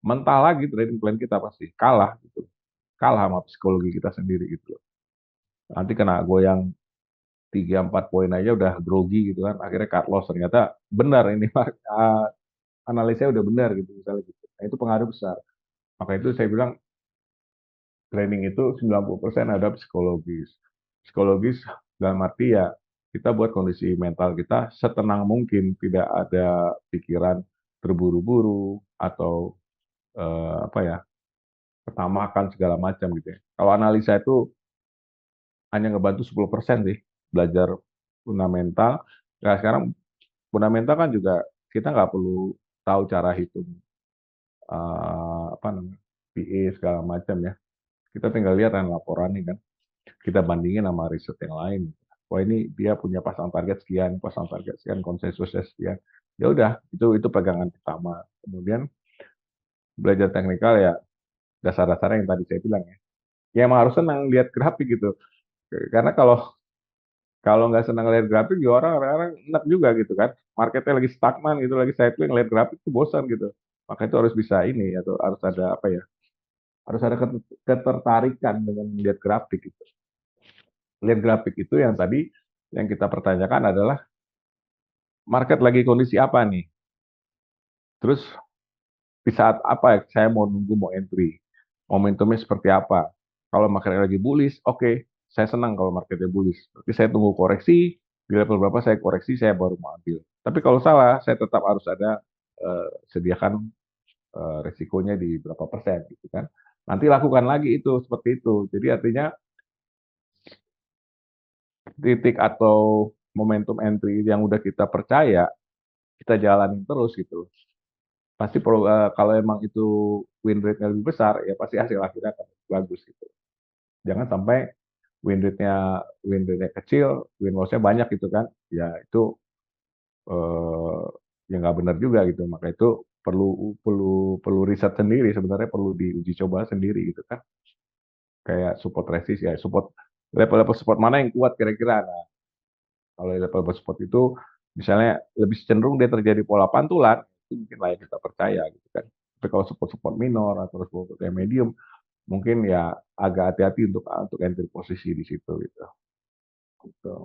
mentah lagi trading plan kita pasti kalah gitu. Kalah sama psikologi kita sendiri gitu loh. Nanti kena goyang 3-4 poin aja udah grogi gitu kan. Akhirnya cut loss, ternyata benar ini analisnya udah benar gitu misalnya gitu. Nah, itu pengaruh besar. Maka itu saya bilang training itu 90% ada psikologis. Psikologis dalam arti ya kita buat kondisi mental kita setenang mungkin, tidak ada pikiran terburu-buru atau apa ya, ketamakan segala macam gitu ya. Kalau analisa itu hanya ngebantu 10% sih belajar fundamental. Nah, sekarang fundamental kan juga kita nggak perlu tahu cara hitung apa namanya PE segala macam ya. Kita tinggal lihat kan laporan nih kan. Kita bandingin sama riset yang lain. Wah ini dia punya pasang target sekian, konsensusnya sekian. Ya udah, itu pegangan pertama. Kemudian belajar teknikal ya dasar-dasarnya yang tadi saya bilang ya. Ya emang harus senang lihat grafik gitu. Karena kalau kalau nggak senang lihat grafik, ya orang-orang enak juga gitu kan. Marketnya lagi stagnan gitu, lagi sideways, lihat grafik tuh bosan gitu. Maka itu harus bisa ini, atau harus ada apa ya, harus ada ketertarikan dengan melihat grafik gitu. Lihat grafik itu yang tadi yang kita pertanyakan adalah market lagi kondisi apa nih? Terus di saat apa saya mau nunggu mau entry? Momentumnya seperti apa? Kalau marketnya lagi bullish, oke, saya senang kalau marketnya bullish. Tapi saya tunggu koreksi, di level berapa saya koreksi, saya baru mau ambil. Tapi kalau salah, saya tetap harus ada sediakan resikonya di berapa persen gitu kan. Nanti lakukan lagi itu seperti itu. Jadi artinya titik atau momentum entry yang udah kita percaya, kita jalanin terus gitu. Pasti kalau emang itu win rate-nya lebih besar, ya pasti hasil akhirnya akan bagus gitu. Jangan sampai win rate-nya kecil, win loss-nya banyak gitu kan. Ya itu eh, ya nggak benar juga gitu. Maka itu perlu perlu perlu riset sendiri, sebenarnya perlu diuji coba sendiri gitu kan. Kayak support resist ya, level-level support mana yang kuat kira-kira. Nah, kalau level support itu misalnya lebih cenderung dia terjadi pola pantulan, itu mungkin layak kita percaya gitu kan. Tapi kalau support-support minor atau support yang medium, mungkin ya agak hati-hati untuk entry posisi di situ gitu. Gitu.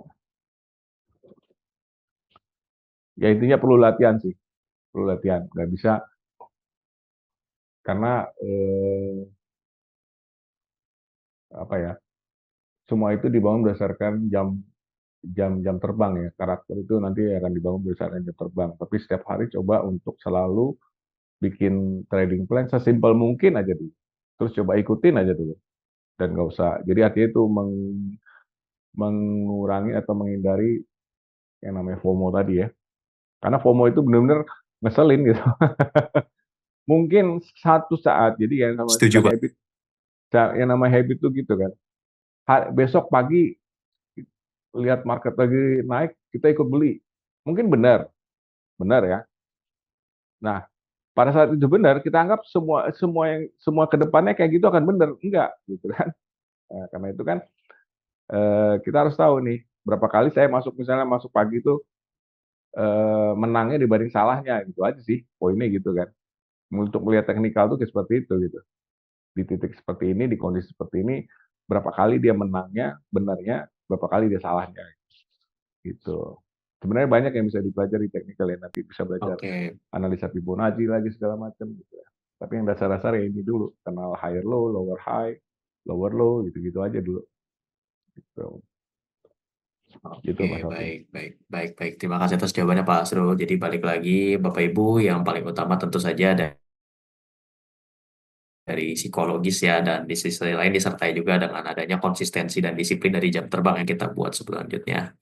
Ya intinya perlu latihan sih, perlu latihan. Nggak bisa karena apa ya, semua itu dibangun berdasarkan jam terbang ya. Karakter itu nanti akan dibangun berdasarkan jam terbang. Tapi setiap hari coba untuk selalu bikin trading plan sesimpel mungkin aja dulu. Terus coba ikutin aja dulu. Dan nggak usah. Jadi artinya itu mengurangi atau menghindari yang namanya FOMO tadi ya. Karena FOMO itu benar-benar ngeselin gitu. Mungkin satu saat, jadi yang sama kita Setuju, Pak. habit, yang nama habit itu gitu kan. Besok pagi lihat market lagi naik, kita ikut beli. Mungkin benar, benar ya. Nah, pada saat itu benar, kita anggap semua kedepannya kayak gitu akan benar. Enggak, gitu kan. Nah, karena itu kan kita harus tahu nih, berapa kali saya masuk misalnya masuk pagi itu menangnya dibanding salahnya, gitu aja sih poinnya gitu kan. Untuk melihat teknikal tuh kayak seperti itu gitu. Di titik seperti ini, di kondisi seperti ini, berapa kali dia menangnya, benarnya, berapa kali dia salahnya, gitu. Sebenarnya banyak yang bisa dipelajari teknikal ya, nanti bisa belajar Oke. analisa Fibonacci lagi segala macam gitu ya. Tapi yang dasar-dasar ya ini dulu, kenal higher low, lower high, lower low, gitu-gitu aja dulu. Gitu, gitu Oke, Mas Alvin. baik, baik, baik, baik. Terima kasih atas jawabannya Pak Asrul. Jadi balik lagi, Bapak Ibu, yang paling utama tentu saja dari psikologis ya, dan di sisi lain disertai juga dengan adanya konsistensi dan disiplin dari jam terbang yang kita buat selanjutnya.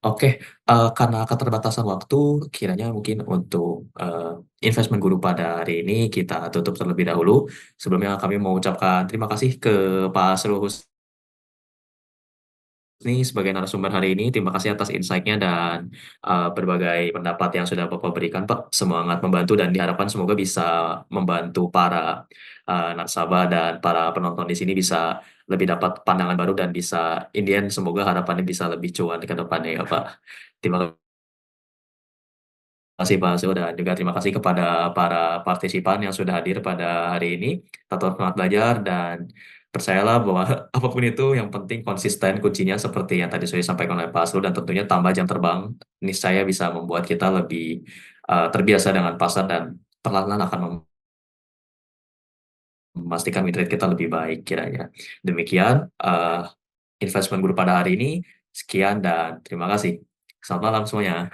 Oke, karena keterbatasan waktu, kiranya mungkin untuk investment guru pada hari ini kita tutup terlebih dahulu. Sebelumnya kami mau ucapkan terima kasih ke Pak Asrul Husni sebagai narasumber hari ini. Terima kasih atas insight-nya dan berbagai pendapat yang sudah Bapak berikan, Pak. Semangat membantu dan diharapkan semoga bisa membantu para nasabah dan para penonton di sini bisa lebih dapat pandangan baru dan bisa, in the end, semoga harapannya bisa lebih cuan ke depannya ya, Pak. Terima kasih Pak Azul dan juga terima kasih kepada para partisipan yang sudah hadir pada hari ini. Tetap semangat belajar dan Percayalah bahwa apapun itu yang penting konsisten kuncinya seperti yang tadi sudah disampaikan oleh Pak Asrul dan tentunya tambah jam terbang niscaya bisa membuat kita lebih terbiasa dengan pasar dan perlahan-lahan akan memastikan win rate kita lebih baik kiranya. Demikian investment guru pada hari ini. Sekian dan terima kasih. Selamat malam semuanya.